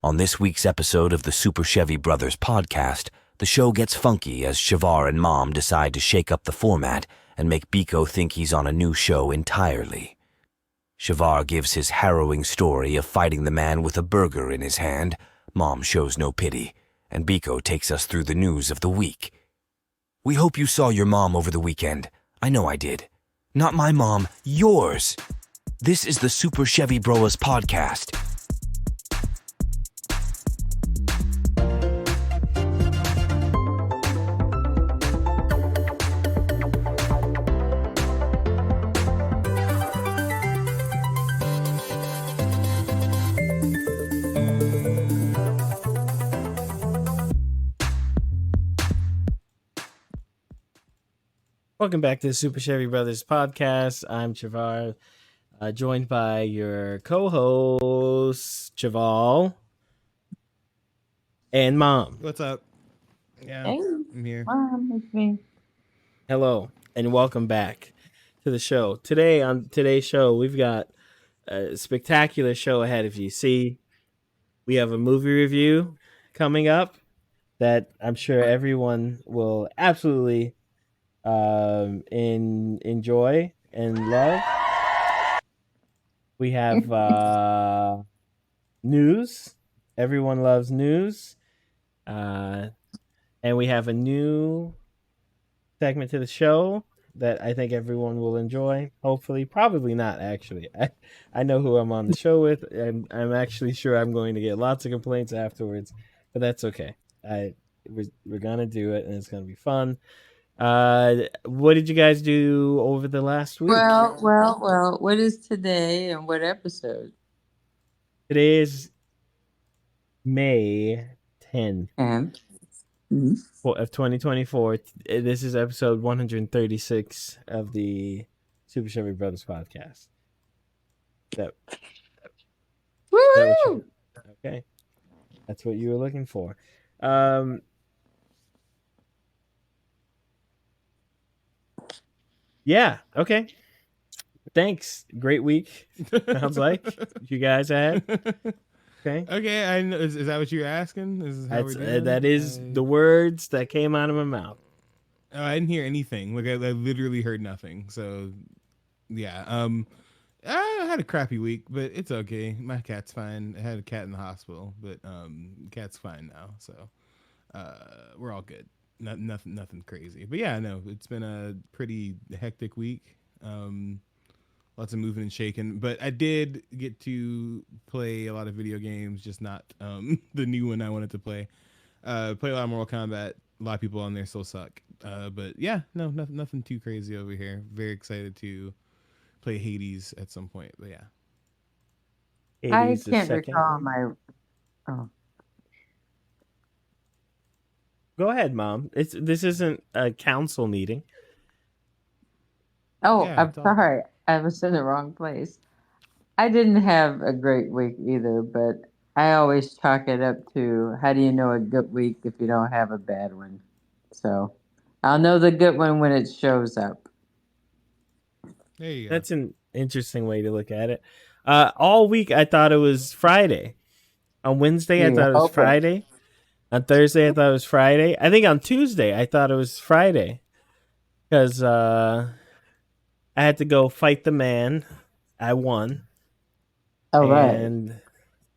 On this week's episode of the Super Chevy Brothers podcast, the show gets funky as Chevar and Mom decide to shake up the format and make Biko think he's on a new show entirely. Chevar gives his harrowing story of fighting the man with a burger in his hand. Mom shows no pity, and Biko takes us through the news of the week. We hope you saw your mom over the weekend. I know I did. Not my mom, yours. This is the Super Chevy Bros podcast. Welcome back to the Super Chevy Brothers podcast. I'm Chevar, joined by your co-hosts, Cheval and Mom. What's up? Yeah, Hey, I'm here. Mom, it's me. Hello, and welcome back to the show. Today, on today's show, we've got a spectacular show ahead of you. See, we have a movie review coming up that I'm sure everyone will absolutely enjoy and love. We have news. Everyone loves news. And we have a new segment to the show that I think everyone will enjoy. Hopefully, probably not actually. I know who I'm on the show with. I'm actually sure I'm going to get lots of complaints afterwards, but that's okay. We're gonna do it, and it's gonna be fun. What did you guys do over the last week? Well. What is today and what episode? Today is May 10th And of 2024. This is episode 136 of the Super Chevy Brothers podcast. woo! Okay. That's what you were looking for. Yeah, okay. Thanks. Great week. Sounds like you guys had. Okay. Okay, I know. Is that what you're asking? Is how we're doing? That is the words that came out of my mouth. Oh, I didn't hear anything. Like I literally heard nothing. So, yeah. I had a crappy week, but it's okay. My cat's fine. I had a cat in the hospital, but cat's fine now. So, we're all good. Nothing crazy. But yeah, no, it's been a pretty hectic week. Lots of moving and shaking, but I did get to play a lot of video games, just not the new one I wanted to play. Play a lot of Mortal Kombat. A lot of people on there still suck. But yeah, no, nothing too crazy over here. Very excited to play Hades at some point. But yeah. I Hades the can't second recall one. my. Oh, Go ahead, Mom. This isn't a council meeting. Yeah, I'm it's all sorry. I was in the wrong place. I didn't have a great week either, but I always chalk it up to how do you know a good week if you don't have a bad one? So I'll know the good one when it shows up. There you go. That's an interesting way to look at it. All week I thought it was Friday. On Wednesday I Yeah, thought it was okay. Friday. On Thursday I thought it was Friday. I think on Tuesday I thought it was Friday. Because I had to go fight the man. I won. All right. And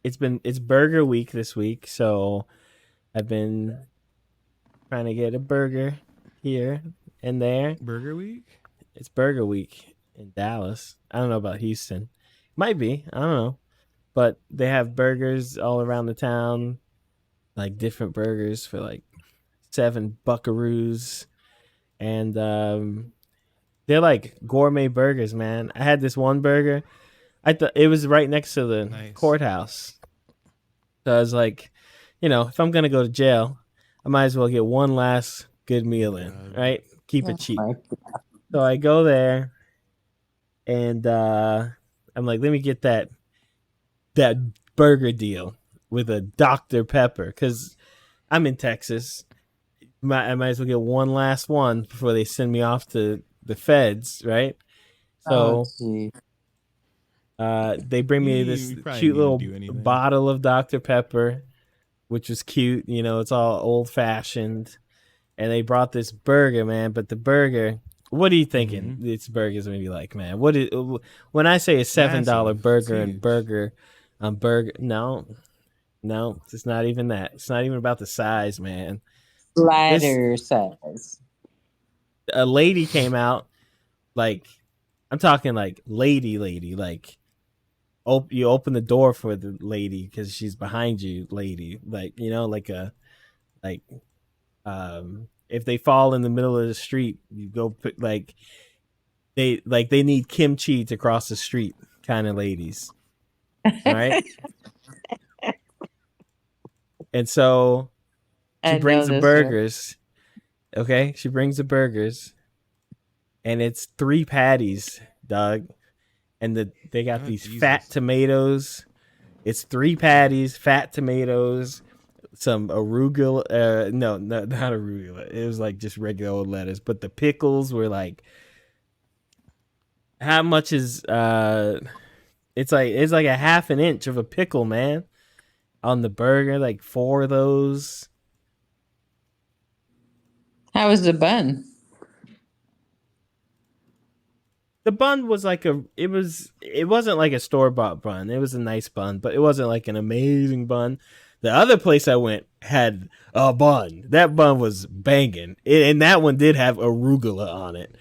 it's burger week this week, so I've been trying to get a burger here and there. Burger Week? It's burger week in Dallas. I don't know about Houston. Might be. I don't know. But they have burgers all around the town, like different burgers for like $7 buckaroos. And they're like gourmet burgers, man. I had this one burger. I thought it was right next to the Nice. courthouse. So I was like, if I'm going to go to jail, I might as well get one last good meal in, right? Keep it cheap. Right. So I go there and I'm like, let me get that burger deal with a Dr. Pepper because I'm in Texas. I might as well get one last one before they send me off to the feds, right? So Oh, gee. They bring me this You probably cute need to little do anything. bottle of Dr. Pepper, which was cute. You know, it's all old fashioned. And they brought this burger, man. But the burger, what are you thinking? This burger's gonna be like, man. What is when I say a $7 Massive. burger It's and huge. burger? No, it's not even that. It's not even about the size, man. Slider size. A lady came out, like I'm talking like lady, like you open the door for the lady because she's behind you, lady, like like a like if they fall in the middle of the street, you go put they need kimchi to cross the street kind of ladies. All right. And so she I brings know the this one. burgers. Okay, she brings the burgers, and it's 3 patties, Doug, and they got these Jesus. fat tomatoes. It's 3 patties, fat tomatoes, some arugula. No, not arugula. It was like just regular old lettuce, but the pickles were like, how much is It's like a half an inch of a pickle, man, on the burger. Like 4 of those. How was the bun? The bun was like it wasn't like a store-bought bun. It was a nice bun, but it wasn't like an amazing bun. The other place I went had a bun. That bun was banging. And that one did have arugula on it,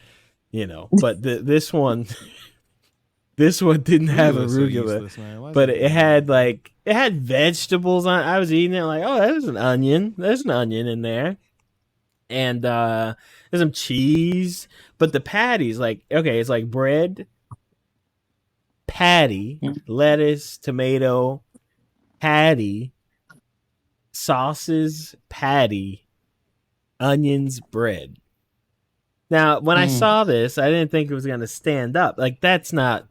but this one didn't have Arugula's so arugula, useless, man. Why is but that it had vegetables on. I was eating it like, oh, there's an onion. There's an onion in there. And there's some cheese, but the patties, like, okay, it's like bread, patty, lettuce, tomato, patty, sauces, patty, onions, bread. Now, when I saw this, I didn't think it was gonna stand up. Like, that's not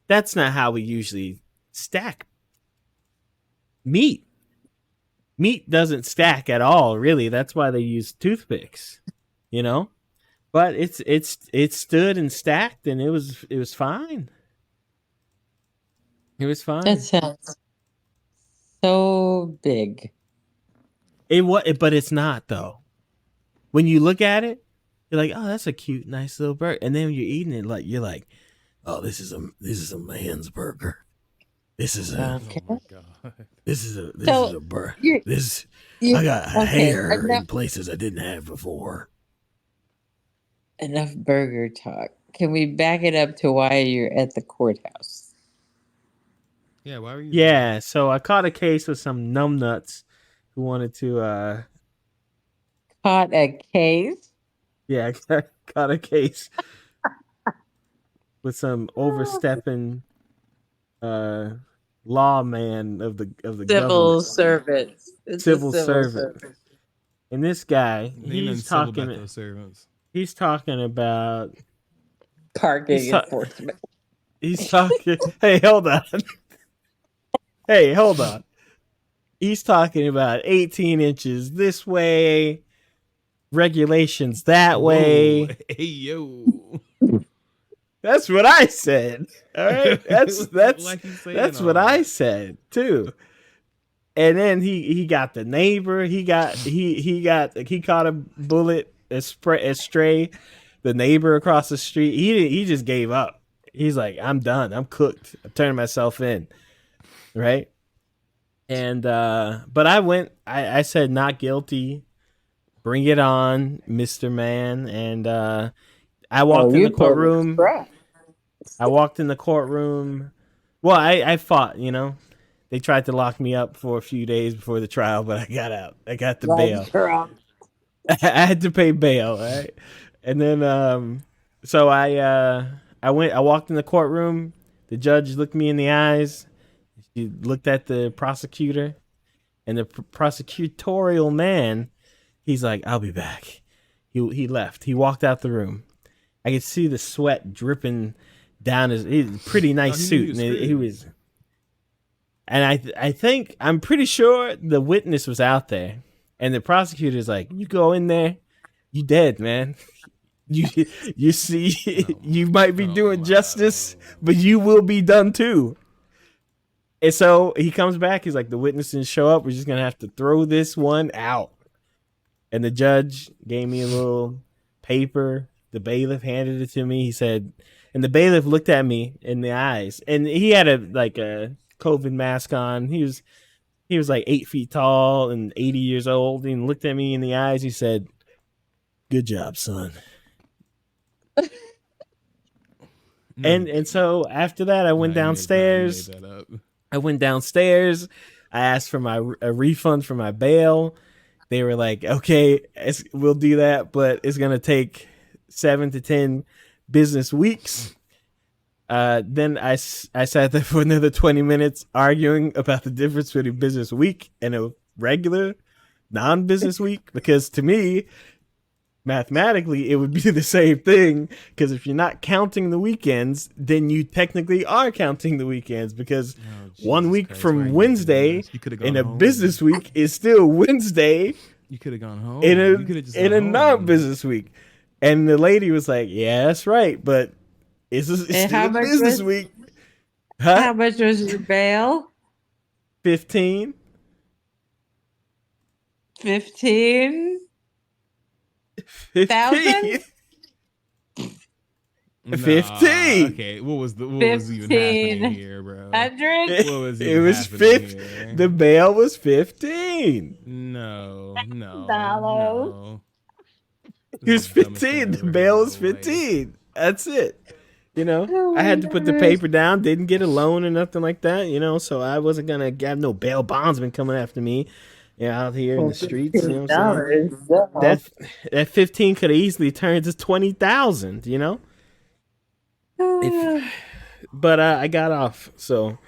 how we usually stack meat. Meat doesn't stack at all, really. That's why they use toothpicks, But it stood and stacked, and it was fine. It was fine. That sounds so big. But it's not though. When you look at it, you're like, oh, that's a cute, nice little burger, and then when you're eating it, like you're like, oh, this is a man's burger. This is a Okay. Oh my God. this is a burger. I got hair in places I didn't have before. Enough burger talk. Can we back it up to why you're at the courthouse? Yeah, why were you? Yeah, so I caught a case with some numbnuts who wanted to Caught a case? yeah, I caught a case with some overstepping lawman of the Civil government. servants. It's Civil a civil servant. And this guy, he's talking about those servants. He's talking about parking enforcement. He's talking Hey, hold on. Hey, hold on. He's talking about 18 inches this way, regulations that way. Whoa. Hey yo. That's what I said. All right, that's Like he's saying that's all what I that. said too. And then he got the neighbor. He caught a bullet, a stray. The neighbor across the street. He just gave up. He's like, I'm done. I'm cooked. I'm turning myself in. Right. And but I said not guilty. Bring it on, Mr. Man. And I walked in the courtroom. I walked in the courtroom. Well, I fought, They tried to lock me up for a few days before the trial, but I got out. I got the bail. I had to pay bail, right? And then so I walked in the courtroom. The judge looked me in the eyes. She looked at the prosecutor, and the prosecutorial man, he's like, I'll be back. He left. He walked out the room. I could see the sweat dripping down his pretty nice suit. And he was, and I'm pretty sure the witness was out there, and the prosecutor's like, you go in there, you dead, man. You see, Oh you my- might be oh doing my- justice, but you will be done too. And so he comes back. He's like, the witnesses show up. We're just gonna have to throw this one out. And the judge gave me a little paper. The bailiff handed it to me. He said, and the bailiff looked at me in the eyes, and he had a COVID mask on. He was like 8 feet tall and 80 years old. And looked at me in the eyes. He said, "Good job, son." No, And so after that, I went downstairs. You made that up. I went downstairs. I asked for a refund for my bail. They were like, "Okay, we'll do that, but it's gonna take 7 to 10 business weeks." Then I sat there for another 20 minutes arguing about the difference between a business week and a regular non-business week, because to me, mathematically, it would be the same thing, because if you're not counting the weekends, then you technically are counting the weekends, because Oh, 1 Jesus week Christ, from Ryan, Wednesday you could have in gone a home. business week is still Wednesday You could have gone home. in You coulda just a gone home. non-business week. And the lady was like, "Yeah, that's right, but it's And how still a much business was- week." How Huh? much was your bail? 15? 15? 15? Nah, 15. Okay, what was even happening here, bro? 100? What was It even was happening 15. here? The bail was 15. No. Dollars. It was 15. The bail was 15. That's it. I had to put the paper down. Didn't get a loan or nothing like that. So I wasn't gonna have no bail bondsman coming after me, out here in the streets. You know what I'm saying? $15. That 15 could have easily turned to 20,000. But I got off, so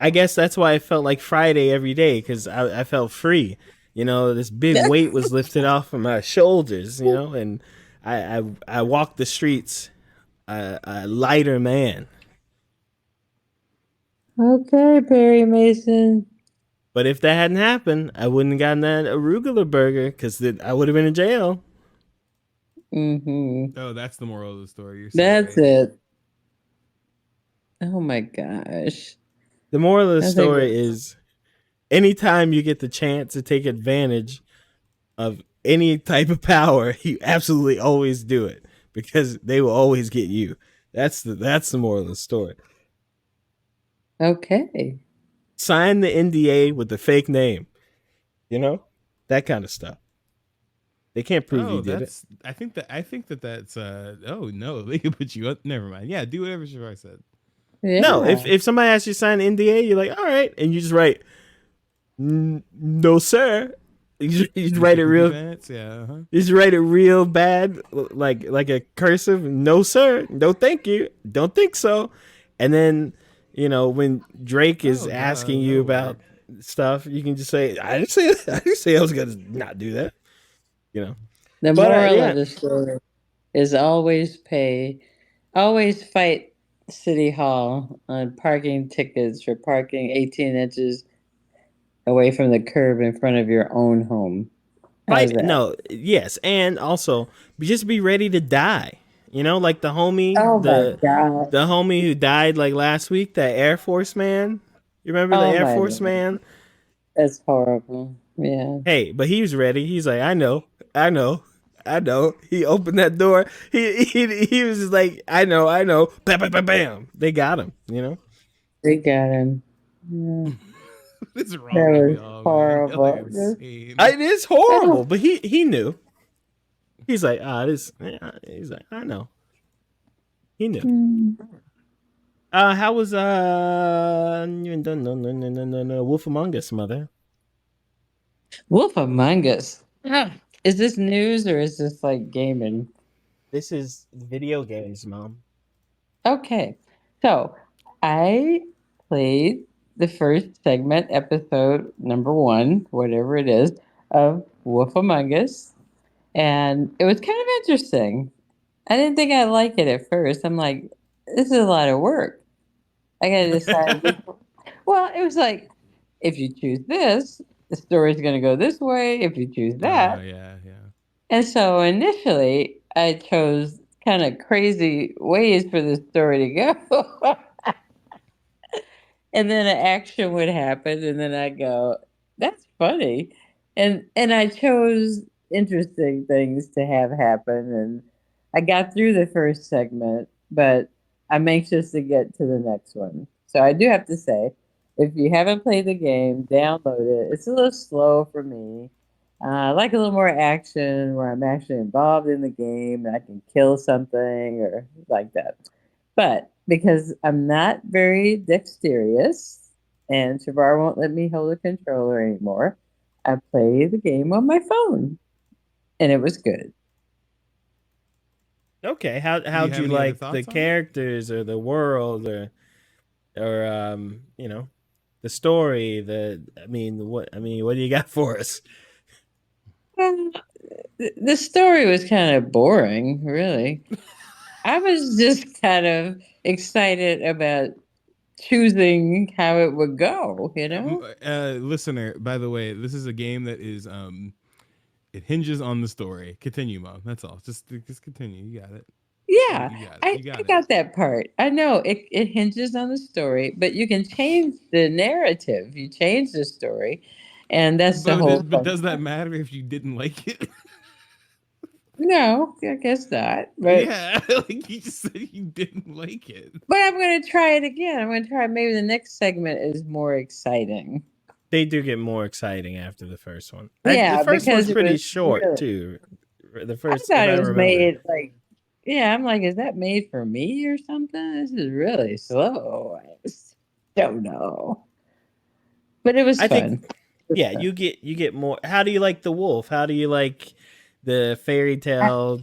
I guess that's why I felt like Friday every day, because I felt free. This big weight was lifted off of my shoulders. And I walked the streets a lighter man. Okay, Perry Mason. But if that hadn't happened, I wouldn't have gotten that arugula burger, because I would have been in jail. Mm-hmm. Oh, that's the moral of the story. You're That's sorry. it. Oh my gosh. The moral of the I think story it- is, anytime you get the chance to take advantage of any type of power, you absolutely always do it, because they will always get you. That's the moral of the story. Okay. Sign the NDA with the fake name. That kind of stuff. They can't prove you did it. I think that's oh no, they can put you up. Never mind. Yeah, do whatever Chevar said. Yeah. No, if somebody asks you to sign an NDA, you're like, all right, and you just write, "No, sir." You just write it real. Yeah. You just write it real bad, like a cursive. "No, sir." "No, thank you." "Don't think so." And then, when Drake is Oh, God, asking you that'll about work. stuff, you can just say, "I didn't say I was gonna not do that." The But, moral yeah. of the story is always fight City Hall on parking tickets for parking 18 inches away from the curb in front of your own home. How's that? No, yes, and also just be ready to die. Like the homie, Oh my God. the homie who died like last week, that Air Force man. You remember the Oh Air my Force God. man? That's horrible. Yeah. Hey, but he was ready. He's like, I know. He opened that door. He was just like, I know. Bam, bam, bam, bam. They got him. They got him. Yeah. What's wrong That with was y'all, man? horrible. Y'all are insane. It is horrible, but he knew. He's like, he's like, I know. He knew. Mm. How was Wolf Among Us, mother? Wolf Among Us. Is this news or is this like gaming? This is video games, Mom. Okay. So I played the first segment, episode number 1, whatever it is, of Wolf Among Us. And it was kind of interesting. I didn't think I'd like it at first. I'm like, this is a lot of work. I got to decide. Well, it was like, if you choose this, the story's going to go this way. If you choose that. Oh, yeah. And so initially, I chose kind of crazy ways for the story to go. And then an action would happen, and then I go, "That's funny," and I chose interesting things to have happen, and I got through the first segment, but I'm anxious to get to the next one. So I do have to say, if you haven't played the game, download it. It's a little slow for me. I like a little more action where I'm actually involved in the game and I can kill something or like that. But because I'm not very dexterous and Shavar won't let me hold a controller anymore, I play the game on my phone. And it was good. Okay, Do you how'd have you any other like the thoughts on it? characters or the world or the story? What do you got for us? Well, the story was kind of boring, really. I was just kind of excited about choosing how it would go, you know? Listener, by the way, this is a game that is it hinges on the story. Continue, Mom. That's all. Just continue. You got it. Yeah, You got it. I, You I got it. got that part. I know it hinges on the story, but you can change the narrative. You change the story, and that's the whole But fun. does that matter if you didn't like it? No, I guess not. Yeah, like you just said you didn't like it. But I'm gonna try it again. I'm gonna try. Maybe the next segment is more exciting. They do get more exciting after the first one. The Yeah, first one's because it pretty was short really. too. The I first, if thought I it was remember. made like. Yeah, I'm like, is that made for me or something? This is really slow. I just don't know, but it was I think, fun. It was yeah, fun. you get more. How do you like the wolf? How do you like the fairy tale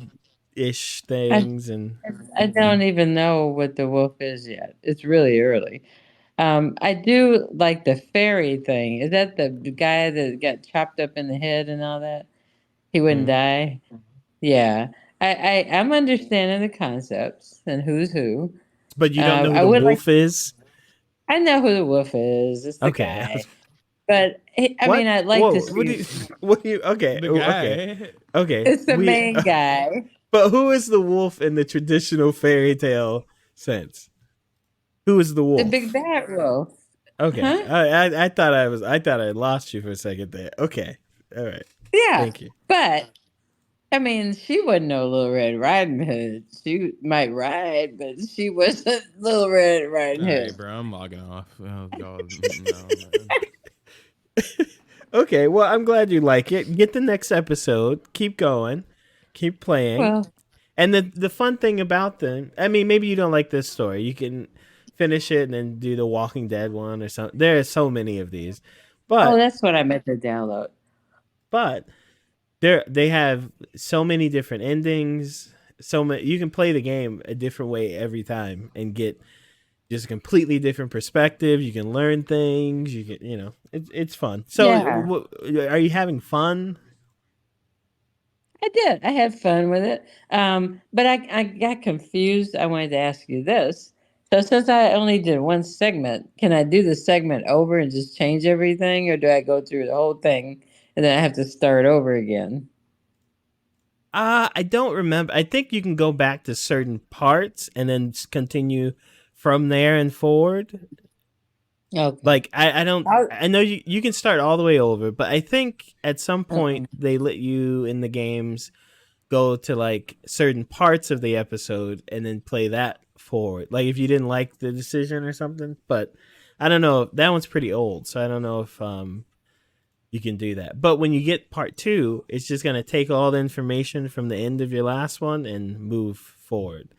ish I, things? And I don't even know what the wolf is yet. It's really early. I do like the fairy thing. Is that the guy that got chopped up in the head and all that? He wouldn't Mhm. die. Yeah, I'm understanding the concepts and who's who. But you don't know who I the would like. wolf is. I know who the wolf is. It's the Okay. guy. But I mean, What? I'd like to Whoa. What do see. you? What do you? Okay. The Okay. guy. Okay. It's the main guy, But who is the wolf in the traditional fairy tale sense? Who is the the big wolf? bad wolf, Okay. huh? I thought I thought I lost you for a second there. Okay. All right. Yeah, Thank you. but I mean, she wasn't no Little Red Riding Hood. She might ride, but she wasn't Little Red Riding All right, Hood. bro. I'm logging off. Oh God, no, man. Okay. Well, I'm glad you like it. Get the next episode. Keep going. Keep playing. Well, And the fun thing about them, I mean, maybe you don't like this story. You can finish it and then do the Walking Dead one or something. There are so many of these, oh, but that's what I meant to download. but they have so many different endings. So many, you can play the game a different way every time and get just a completely different perspective. You can learn things. You can it's fun. So, Yeah, are you having fun? I did. I had fun with it. But I got confused. I wanted to ask you this. So since I only did one segment, can I do the segment over and just change everything, or do I go through the whole thing and then I have to start over again? I don't remember. I think you can go back to certain parts and then continue from there and forward. Okay. Like I don't. I'll, I know you can start all the way over, but I think at some point uh-uh. they let you in the games go to like certain parts of the episode and then play that forward. Like if you didn't like the decision or something, but I don't know. That one's pretty old, so I don't know if you can do that. But when you get part two, it's just gonna take all the information from the end of your last one and move forward.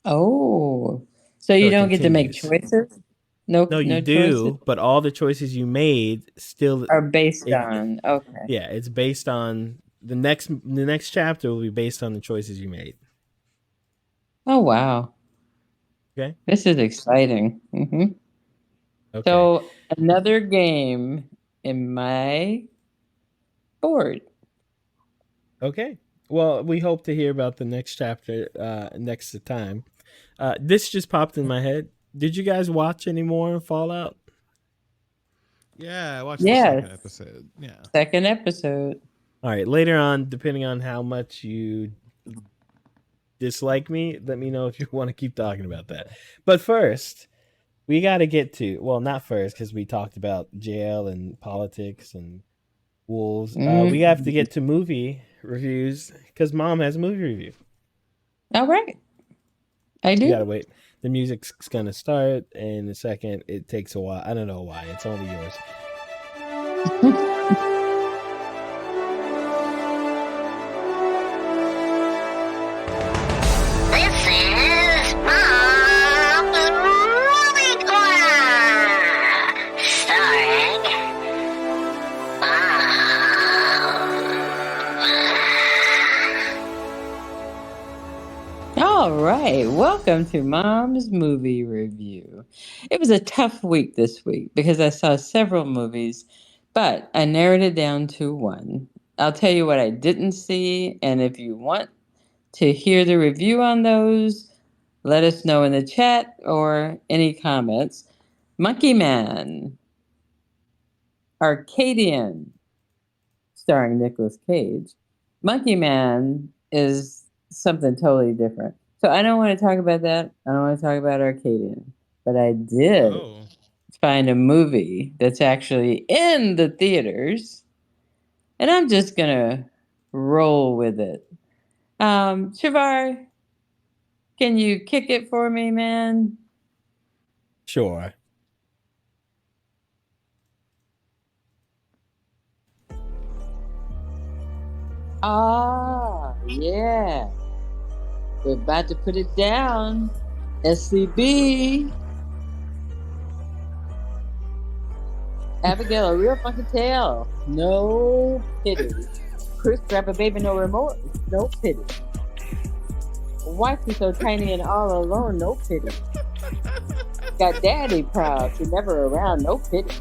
Oh, so So you it don't get to make continues. choices? No, No, you no choices do, but all the choices you made still are based it on. Okay. yeah, it's based on the next chapter will be based on the choices you made. Oh wow, Okay? this is exciting. Okay. So another game in my board. Okay. Well, we hope to hear about the next chapter next time. This just popped in my head. Did you guys watch any more Fallout? Yeah, I watched the Yes, second episode. Yeah. second episode. All right, later on, depending on how much you dislike me, let me know if you want to keep talking about that. But first, we got to get to, well, not first because we talked about jail and politics and wolves. We have to get to movie reviews because Mom has a movie review. All right. I do. You gotta wait. The music's gonna start in a second. It takes a while. I don't know why. It's only yours. This is Mom's Movie Corner, starring Mom. All right. Welcome to Mom's Movie Review. It was a tough week this week because I saw several movies, but I narrowed it down to one. I'll tell you what I didn't see, and if you want to hear the review on those, let us know in the chat or any comments. Monkey Man, Arcadian, starring Nicolas Cage. Monkey Man is something totally different. So I don't want to talk about that. I don't want to talk about Arcadian. But I did find a movie that's actually in the theaters. And I'm just going to roll with it. Chevar, can you kick it for me, man? Sure. Ah, yeah. We're about to put it down. SCB. Abigail, a real funky tale. No pity. Chris, grab a baby, no remorse. No pity. Wife is so tiny and all alone. No pity. Got daddy proud. She never around. No pity.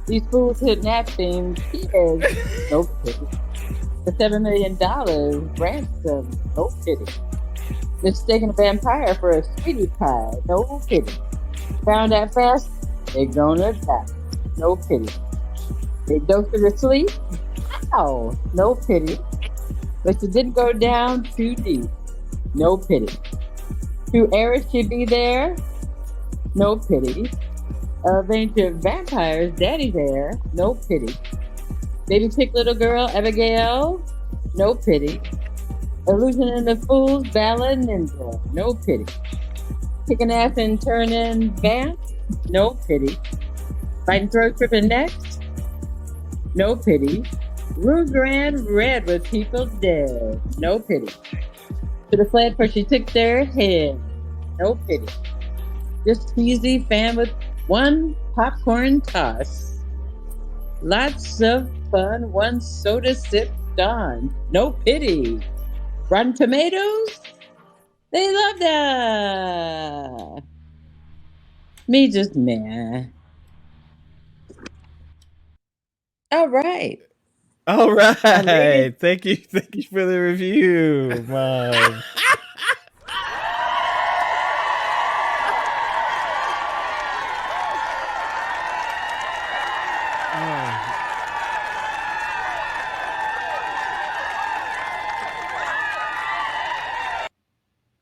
These fools kidnapping kids. No pity. The $7 million ransom. No pity. Mistaken a vampire for a sweetie pie. No pity. Found out fast. They gonna die. No pity. They dosed her to sleep. Ow. No pity. But she didn't go down too deep. No pity. 2 heirs should be there. No pity. Of ancient vampires, daddy's there. No pity. Baby chick little girl, Abigail. No pity. Illusion and the Fools, Ballad Ninja. No pity. Kicking ass and turning vamp. No pity. Fighting throat tripping necks. No pity. Rooms ran red with people dead. No pity. Should have fled for she took their head. No pity. Just easy fan with one popcorn toss. Lots of fun, one soda sip gone. No pity. Rotten Tomatoes? They love that. Me just meh. All right. All right. Thank you for the review, Mom.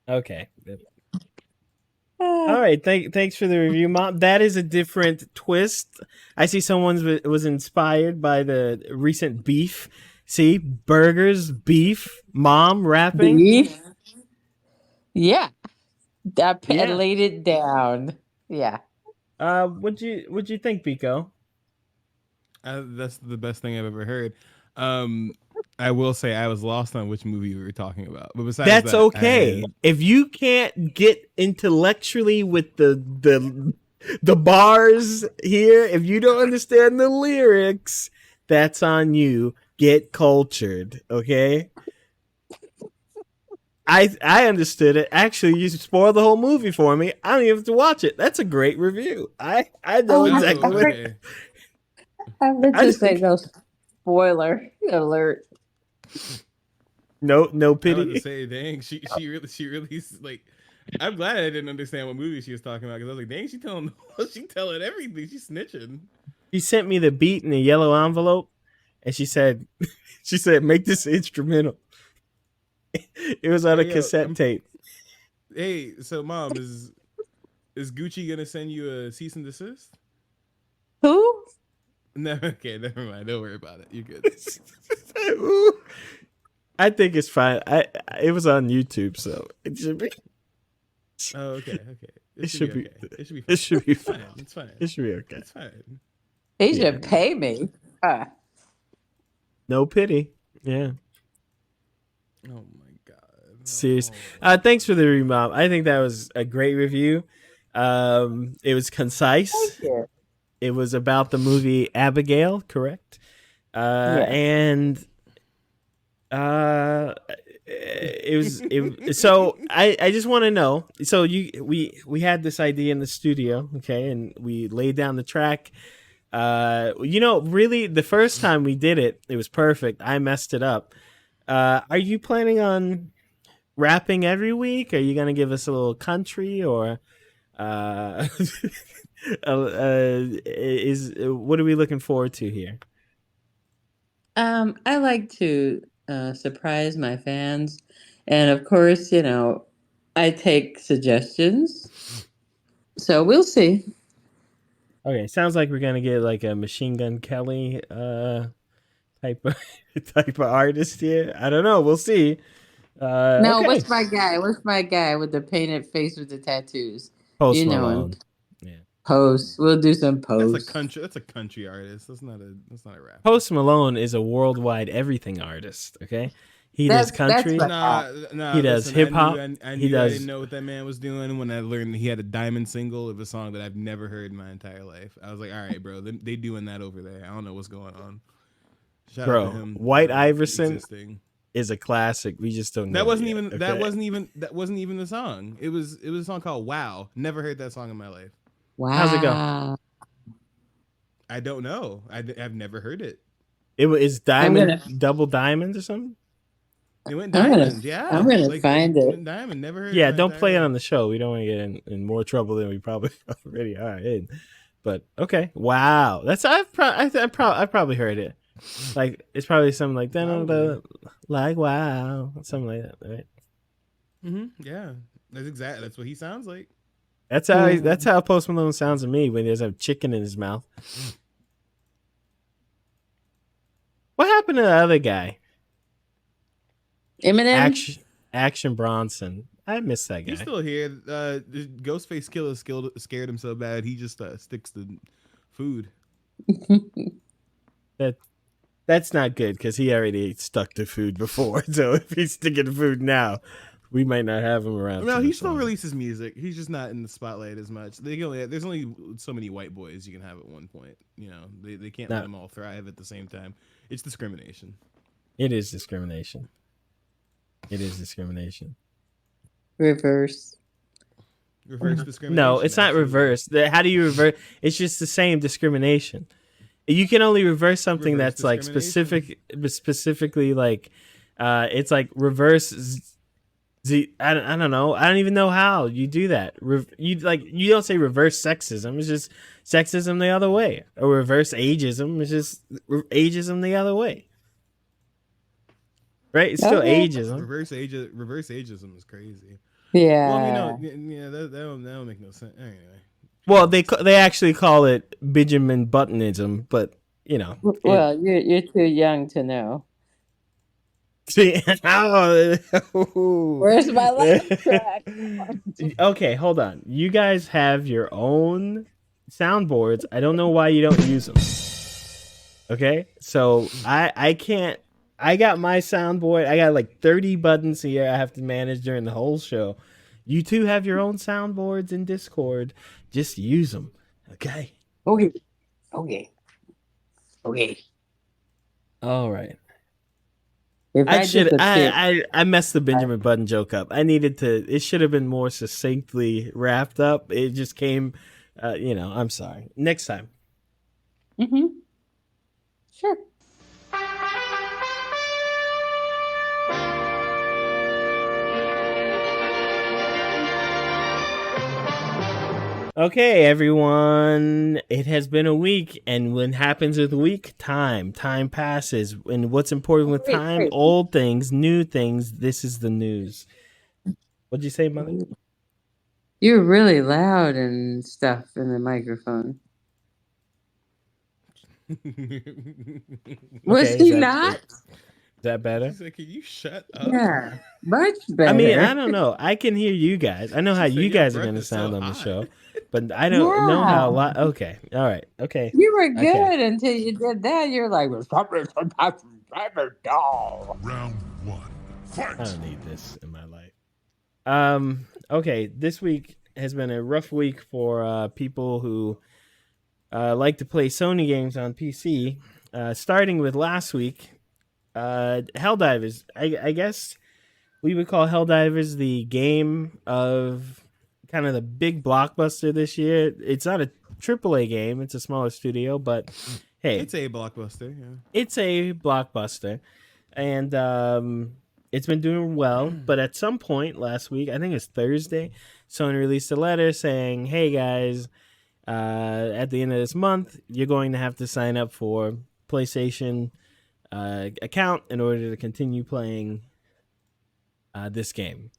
Okay. All right. Thanks for the review, Mom. That is a different twist. I see someone was inspired by the recent beef. See, burgers, beef, Mom rapping. Beef? Yeah. I Yeah. laid it down. Yeah. What'd you think, Biko? That's the best thing I've ever heard. I will say I was lost on which movie we were talking about, but besides That's that, okay. If you can't get intellectually with the bars here, if you don't understand the lyrics, that's on you. Get cultured, okay? I understood it. Actually, you spoiled the whole movie for me. I don't even have to watch it. That's a great review. I know exactly what. Okay. I meant to say no spoiler alert. No I was to pity. say, dang, she really like. I'm glad I didn't understand what movie she was talking about because I was like, dang, she telling everything. She's snitching. She sent me the beat in a yellow envelope, and she said, make this instrumental. It was on a Hey, yo, cassette tape. Hey, so mom, is Gucci gonna send you a cease and desist? Who? No, okay, never mind. Don't worry about it. You're good. Ooh. I think it's fine. It was on YouTube, so it should be. Oh, okay. It should be. Okay. It should be fine. It should be It's fine. fine. It's fine. It should be okay. It's fine. He Yeah. should pay me. No pity. Yeah. Oh my god. Serious. Oh. Thanks for the remop. I think that was a great review. It was concise. Thank you. It was about the movie Abigail, correct? Yes. And so I just want to know. So we had this idea in the studio, okay, and we laid down the track. Really, the first time we did it, it was perfect. I messed it up. Are you planning on rapping every week? Are you gonna give us a little country, or what are we looking forward to here? I like to surprise my fans, and of course, I take suggestions. So we'll see. Okay, sounds like we're gonna get like a Machine Gun Kelly type of artist here. I don't know. We'll see. No, Okay. what's my guy? What's my guy with the painted face with the tattoos? Post You know Malone. him. Yeah. Post. We'll do some That's post. a country artist. That's not a rap. Post Malone is a worldwide everything artist. Okay, he does country. That's Nah. He does listen, hip-hop. I He knew I does- didn't know what that man was doing when I learned he had a diamond single of a song that I've never heard in my entire life. I was like, all right, bro, they doing that over there. I don't know what's going on. Shout Bro, out to him. White Iverson existing. is a classic. We just don't know. That wasn't it even yet, that okay? wasn't even the song. It was a song called Wow. Never heard that song in my life. Wow. How's it go? I don't know. I've never heard it. It was diamond, double diamonds or something. It went I'm gonna- diamond. Yeah, I'm gonna find it. Went diamond. Never heard. Yeah, my don't play it entire on the show. We don't want to get in more trouble than we probably already are in. But okay, wow, that's I've probably heard it. Like it's probably something like that, like wow, something like that, right? Yeah, that's what he sounds like. That's how Post Malone sounds to me when he doesn't have chicken in his mouth. What happened to the other guy? Eminem. Action Bronson. I miss that guy. He's still here. The Ghostface Killer scared him so bad he just sticks to food. That's not good because he already stuck to food before. So if he's sticking to food now, we might not have him around. No, too he much still longer. releases music. He's just not in the spotlight as much. There's only so many white boys you can have at one point. You know, they can't let them all thrive at the same time. It's discrimination. It is discrimination. It is discrimination. Reverse. Reverse discrimination. No, it's not absolutely. reverse. How do you reverse? It's just the same discrimination. You can only reverse something Reverse that's like specifically like, it's like reverse. I don't know. I don't even know how you do that. You don't say reverse sexism. It's just sexism the other way. Or reverse ageism. It's just ageism the other way. Right? It's still Okay. ageism. Reverse ageism is crazy. Yeah. Well, that don't make no sense. Anyway. Well, they actually call it Benjamin Buttonism, but you know. Well, you're too young to know. See, Where's my laugh track? Okay, hold on. You guys have your own soundboards. I don't know why you don't use them. Okay, so I can't. I got my soundboard. I got like 30 buttons here I have to manage during the whole show. You two have your own soundboards in Discord. Just use them. Okay. Okay. All right. If I messed the Benjamin Button joke up. I needed to. It should have been more succinctly wrapped up. It just came. I'm sorry. Next time. Sure. Okay, everyone. It has been a week, and what happens with a week? Time. Time passes. And what's important with time? Wait. Old things, new things. This is the news. What'd you say, Mother? You're really loud and stuff in the microphone. Was Okay, he not? is that better? She's like, can you shut up? Yeah, much better. I mean, I don't know. I can hear you guys. I know how She said you your guys are breath going to is so sound on the hot. show, but I don't know how a Yeah. lot. Okay. All right. Okay. You were good Okay. until you did that. You're like, Round one. I Fight! don't need this in my life. Okay. This week has been a rough week for people who like to play Sony games on PC. Starting with last week, Helldivers. I guess we would call Helldivers the game of kind of the big blockbuster this year. It's not a AAA game; it's a smaller studio, but hey, It's a blockbuster. Yeah. it's a blockbuster, and it's been doing well. But at some point last week, I think it's Thursday, Sony released a letter saying, "Hey guys, at the end of this month, you're going to have to sign up for PlayStation account in order to continue playing this game."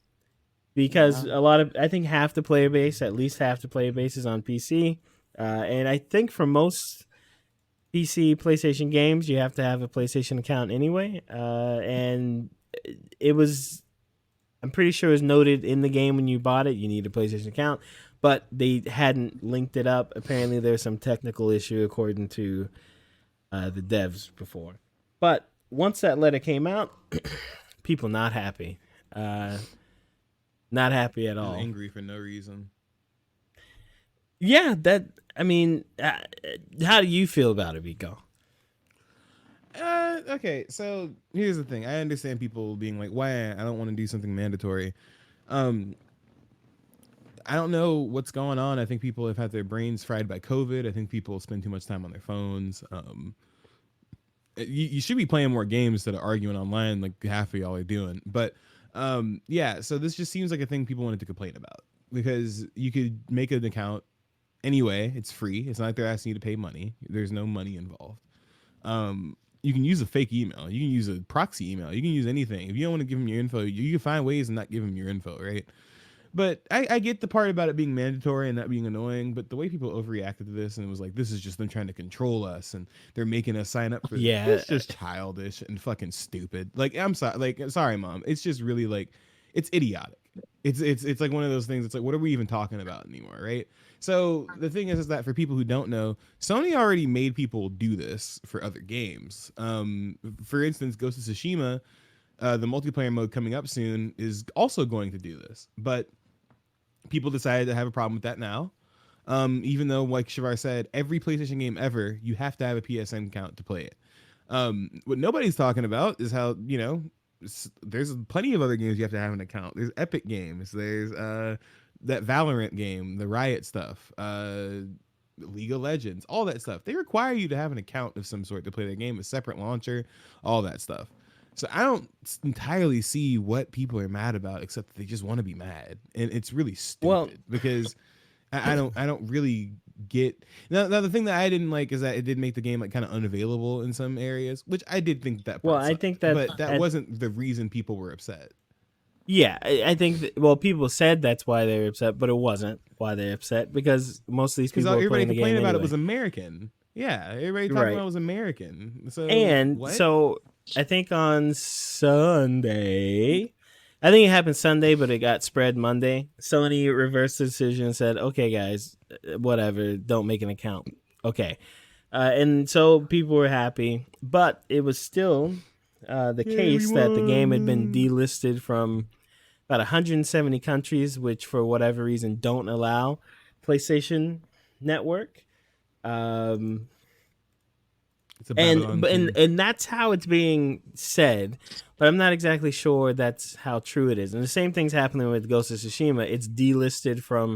Because a lot of, I think half the player base, at least half the player base is on PC. And I think for most PC PlayStation games, you have to have a PlayStation account anyway. And it was, I'm pretty sure it was noted in the game when you bought it, you need a PlayStation account, but they hadn't linked it up. Apparently there's some technical issue according to the devs before. But once that letter came out, people not happy. Not happy at all. Angry for no reason. Yeah, that. I mean, how do you feel about it, Biko? Okay, so here's the thing. I understand people being like, "Why? I don't want to do something mandatory." I don't know what's going on. I think people have had their brains fried by COVID. I think people spend too much time on their phones. You should be playing more games instead of arguing online like half of y'all are doing. But yeah, so this just seems like a thing people wanted to complain about because you could make an account anyway. It's free. It's not like they're asking you to pay money. There's no money involved. You can use a fake email. You can use a proxy email. You can use anything. If you don't want to give them your info, you can find ways to not give them your info, right? But I get the part about it being mandatory and that being annoying, but the way people overreacted to this and it was like, this is just them trying to control us and they're making us sign up for this. Yeah. It's just childish and fucking stupid. Like, I'm sorry, sorry, Mom. It's just really like, it's idiotic. It's like one of those things. It's like, what are we even talking about anymore, right? So the thing is that for people who don't know, Sony already made people do this for other games. For instance, Ghost of Tsushima, the multiplayer mode coming up soon is also going to do this, but people decided to have a problem with that now. Even though, like Chevar said, every PlayStation game ever, you have to have a PSN account to play it. What nobody's talking about is how, you know, there's plenty of other games you have to have an account. There's Epic Games. There's that Valorant game, the Riot stuff, League of Legends, all that stuff. They require you to have an account of some sort to play their game, a separate launcher, all that stuff. So I don't entirely see what people are mad about, except that they just want to be mad, and it's really stupid because I don't really get. Now the thing that I didn't like is that it did make the game like kind of unavailable in some areas, which I did think that. Well, I think that, but that wasn't the reason people were upset. Yeah, I think. Well, people said that's why they were upset, but it wasn't why they're upset because most of these people were everybody playing the game complaining about anyway. it was American. Yeah, everybody talking about it was American. So so I think on Sunday, I think it happened Sunday, but it got spread Monday. Sony reversed the decision and said, "Okay, guys, whatever, don't make an account." Okay, and so people were happy, but it was still the case that the game had been delisted from about 170 countries, which for whatever reason don't allow PlayStation Network. And that's how it's being said, but I'm not exactly sure that's how true it is. And the same thing's happening with Ghost of Tsushima. It's delisted from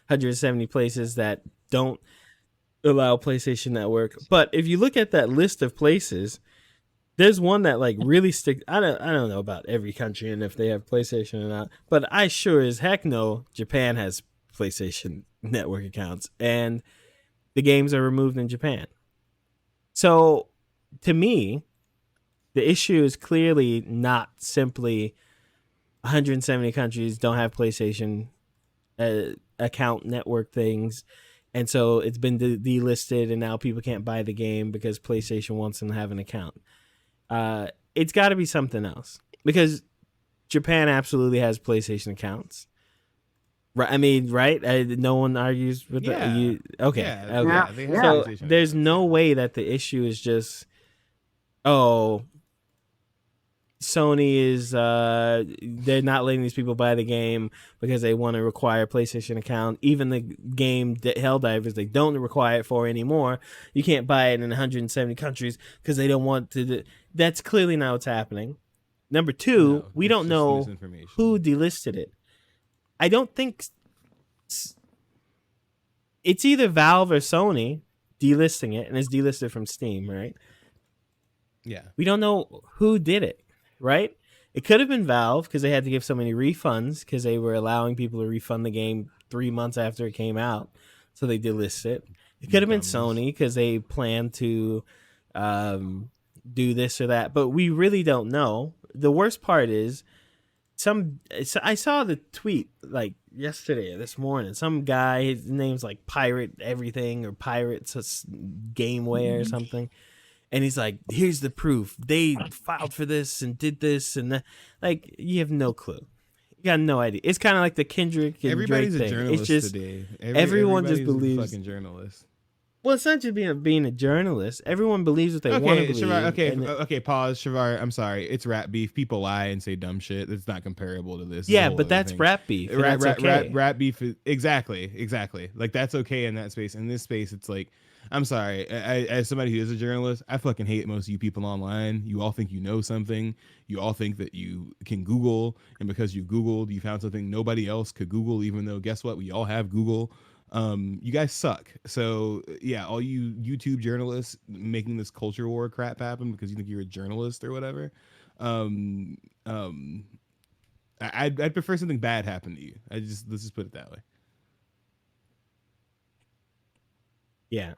170 places that don't allow PlayStation Network. But if you look at that list of places, there's one that like really stick. I don't know about every country and if they have PlayStation or not, but I sure as heck know Japan has PlayStation Network accounts, and the games are removed in Japan. So, to me, the issue is clearly not simply 170 countries don't have PlayStation account network things, and so it's been delisted, and now people can't buy the game because PlayStation wants them to have an account. It's got to be something else, because Japan absolutely has PlayStation accounts. Right? I mean, right? No one argues with Yeah. you. Okay. Yeah, Okay. yeah, they have So PlayStation there's accounts, no yeah. way that the issue is just, oh, Sony is they're not letting these people buy the game because they want to require a PlayStation account. Even the game Helldivers, they don't require it for anymore. You can't buy it in 170 countries because they don't want to. That's clearly not what's happening. Number two, No, we it's don't just know misinformation. who delisted it. I don't think it's either Valve or Sony delisting it, and it's delisted from Steam, right? Yeah. We don't know who did it, right? It could have been Valve because they had to give so many refunds because they were allowing people to refund the game 3 months after it came out, so they delisted it. It could have been Dummies. Sony because they planned to do this or that, but we really don't know. The worst part is I saw the tweet like yesterday or this morning. Some guy, his name's like Pirate Everything or Pirates Gameway or something. And he's like, here's the proof. They filed for this and did this and that. Like, you have no clue. You got no idea. It's kind of like the Kendrick and Everybody's Drake a thing. journalist It's just today. everyone just Everybody's a believes. fucking journalist. Well, it's not just being a journalist. Everyone believes what they want to Okay, believe. Shavar, and pause. Shavar, I'm sorry. It's rat beef. People lie and say dumb shit. It's not comparable to this. It's a yeah, whole but other that's thing. rap beef. And that's okay. Rat beef is exactly. Like that's okay in that space. In this space, it's like, I'm sorry. As somebody who is a journalist, I fucking hate most of you people online. You all think you know something. You all think that you can Google, and because you Googled, you found something nobody else could Google. Even though, guess what? We all have Google. You guys suck. So yeah, all you YouTube journalists making this culture war crap happen because you think you're a journalist or whatever. I'd prefer something bad happen to you. Let's just put it that way. Yeah.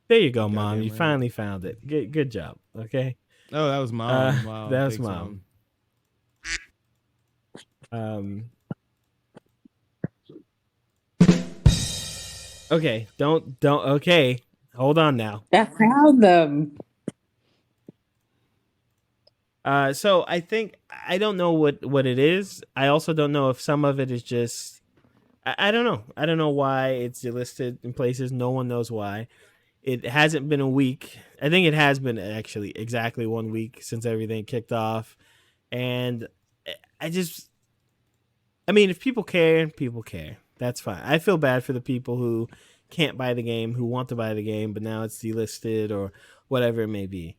There you go, Mom. Goddamn You right. finally found it. Good job. Okay. Oh, that was Mom. Wow, that was thanks, Mom. Okay. Don't. Okay. Hold on now. I found them. So I think I don't know what it is. I also don't know if some of it is just I don't know. I don't know why it's delisted in places. No one knows why. It hasn't been a week. I think it has been actually exactly 1 week since everything kicked off. And I mean, if people care, people care. That's fine. I feel bad for the people who can't buy the game, who want to buy the game, but now it's delisted or whatever it may be.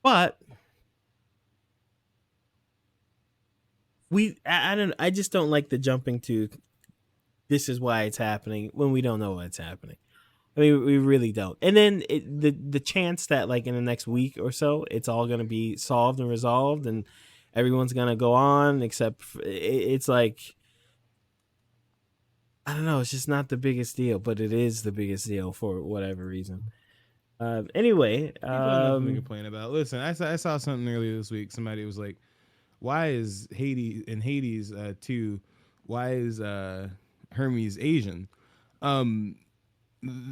But I just don't like the jumping to this is why it's happening when we don't know what's happening. I mean, we really don't. And then the chance that like in the next week or so, it's all going to be solved and resolved and everyone's going to go on except it's like, I don't know. It's just not the biggest deal, but it is the biggest deal for whatever reason. Anyway. People have nothing to complain about. Listen, I saw something earlier this week. Somebody was like, why is Hades 2, why is Hermes Asian?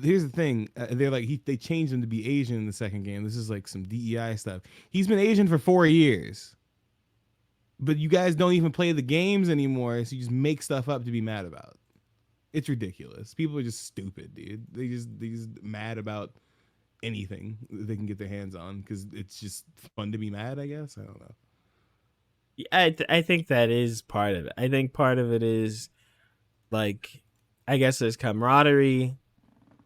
Here's the thing. They're like they changed him to be Asian in the second game. This is like some DEI stuff. He's been Asian for 4 years. But you guys don't even play the games anymore, so you just make stuff up to be mad about. It's ridiculous. People are just stupid, dude. They just mad about anything they can get their hands on because it's just fun to be mad, I guess. I don't know. I think that is part of it. I think part of it is like, I guess there's camaraderie,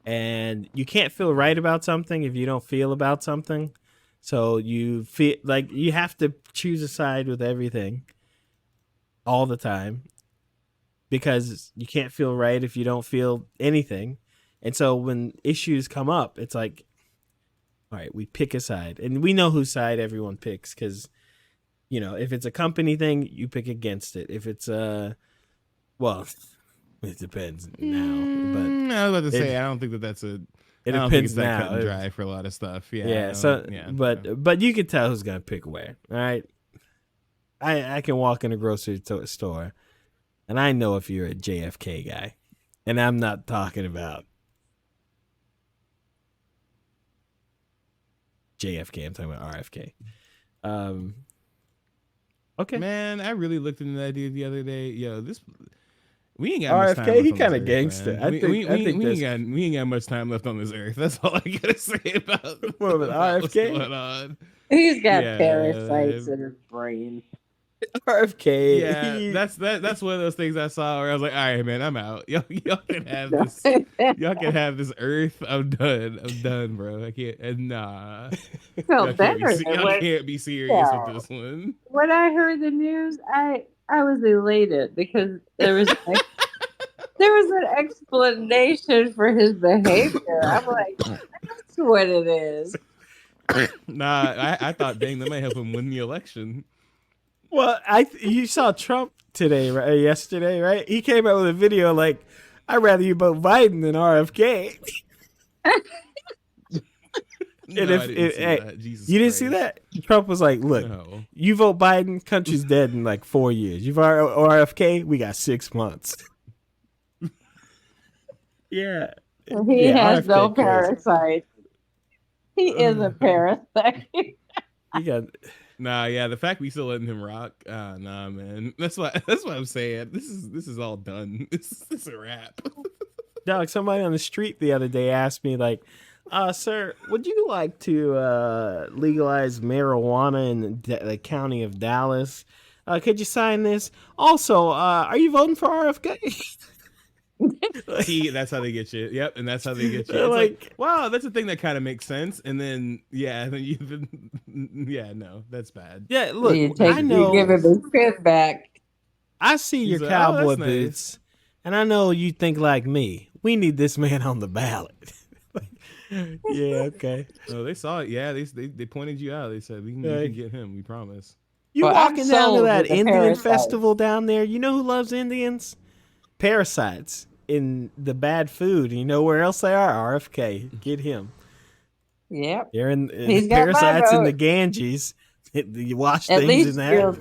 and you can't feel right about something if you don't feel about something. So you feel like you have to choose a side with everything all the time because you can't feel right if you don't feel anything. And so when issues come up, it's like, all right, we pick a side, and we know whose side everyone picks because if it's a company thing, you pick against it. If it's well, it depends now, I was about to it- say I don't think that's a. it I don't think depends it's that now. cut and dry for a lot of stuff. Yeah. Yeah. So, yeah. but you can tell who's gonna pick where. All right. I can walk in a grocery store, and I know if you're a JFK guy, and I'm not talking about JFK. I'm talking about RFK. Okay. Man, I really looked into that dude the other day. Yo, we ain't got much time RFK, left he on kind this of earth, gangster. man. I We think ain't got much time left on this earth. That's all I gotta say about, What, with about what's RFK? going on. He's got Yeah. parasites in his brain. RFK. Yeah, that's one of those things I saw where I was like, all right, man, I'm out. Y'all can have this. Y'all can have this earth. I'm done, bro. I can't. Nah. Felt better than Y'all when, can't be serious Yeah. with this one. when I heard the news. I was elated because there was an explanation for his behavior. I'm like, that's what it is. Nah, I thought, dang, that might help him win the election. Well, you saw Trump today, right? Yesterday, right? He came out with a video like, "I'd rather you vote Biden than RFK." No, And I didn't see that. Jesus you didn't see Christ. that? Trump was like, "Look, No. you vote Biden, country's dead in like 4 years. You vote RFK, we got 6 months." Yeah. He has RFK no crazy. parasites. He is a parasite. You got Nah, yeah, the fact we still letting him rock, nah, man. That's what I'm saying. This is all done. This is a wrap. dog. Somebody on the street the other day asked me like, "Sir, would you like to legalize marijuana in the county of Dallas? Could you sign this? Also, are you voting for RFK?" See, that's how they get you. Yep, and that's how they get you. They're It's like, like- wow, that's a thing that kind of makes sense. And then, yeah, yeah, no, that's bad. Yeah, look, you I know. give him his pin back. I see your like, "Oh, cowboy that's nice." boots, and I know you think like me. We need this man on the ballot. Yeah, okay. Oh, they saw it. Yeah, they pointed you out. They said we can Like- get him. We promise. You Well, I'm walking down to sold that with the Indian parasites. festival down there. You know who loves Indians? Parasites in the bad food. You know where else they are? RFK. Get him. Yep. They're in He's got my parasites in the vote. Ganges. You wash At things least in that.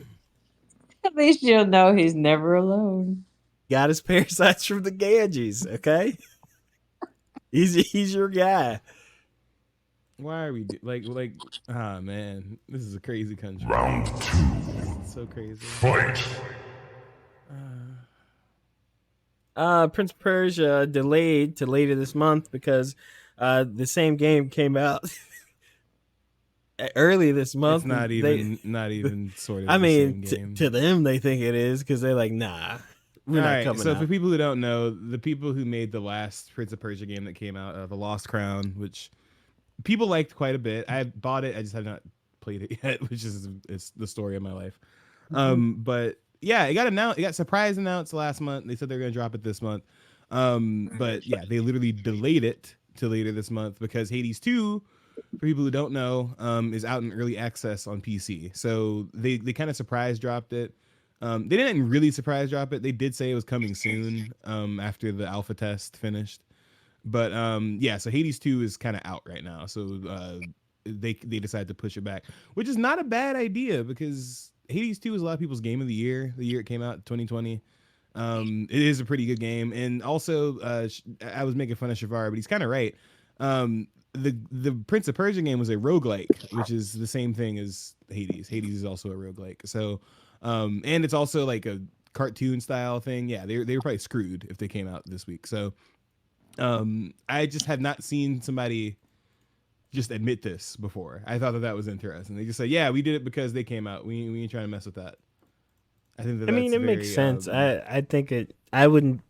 you'll know he's never alone. Got his parasites from the Ganges. Okay, he's your guy. Why are we like? Ah, man, this is a crazy country. Round 2. It's so crazy. Fight. Prince of Persia delayed to later this month because the same game came out early this month. It's not and even sort of. I the mean, same game. to them, they think it is because they're like, nah, we're All not right, coming so out. for people who don't know, the people who made the last Prince of Persia game that came out, The Lost Crown, which people liked quite a bit. I bought it, I just have not played it yet, which is the story of my life. But yeah, it got announced. It got surprise announced last month. They said they're going to drop it this month. But yeah, they literally delayed it to later this month because Hades 2, for people who don't know, is out in early access on PC. So they kind of surprise dropped it. They didn't really surprise drop it. They did say it was coming soon after the alpha test finished. But yeah, so Hades 2 is kind of out right now. So they decided to push it back, which is not a bad idea because Hades 2 is a lot of people's game of the year it came out, 2020. It is a pretty good game. And also, I was making fun of Chevar, but he's kind of right. The Prince of Persia game was a roguelike, which is the same thing as Hades. Hades is also a roguelike. So, and it's also like a cartoon style thing. Yeah, they were probably screwed if they came out this week. So, I just had not seen somebody just admit this before. I thought that was interesting. They just said, yeah, we did it because they came out. We ain't trying to mess with that. I think that I mean, that's it makes very, sense. I think it. I wouldn't.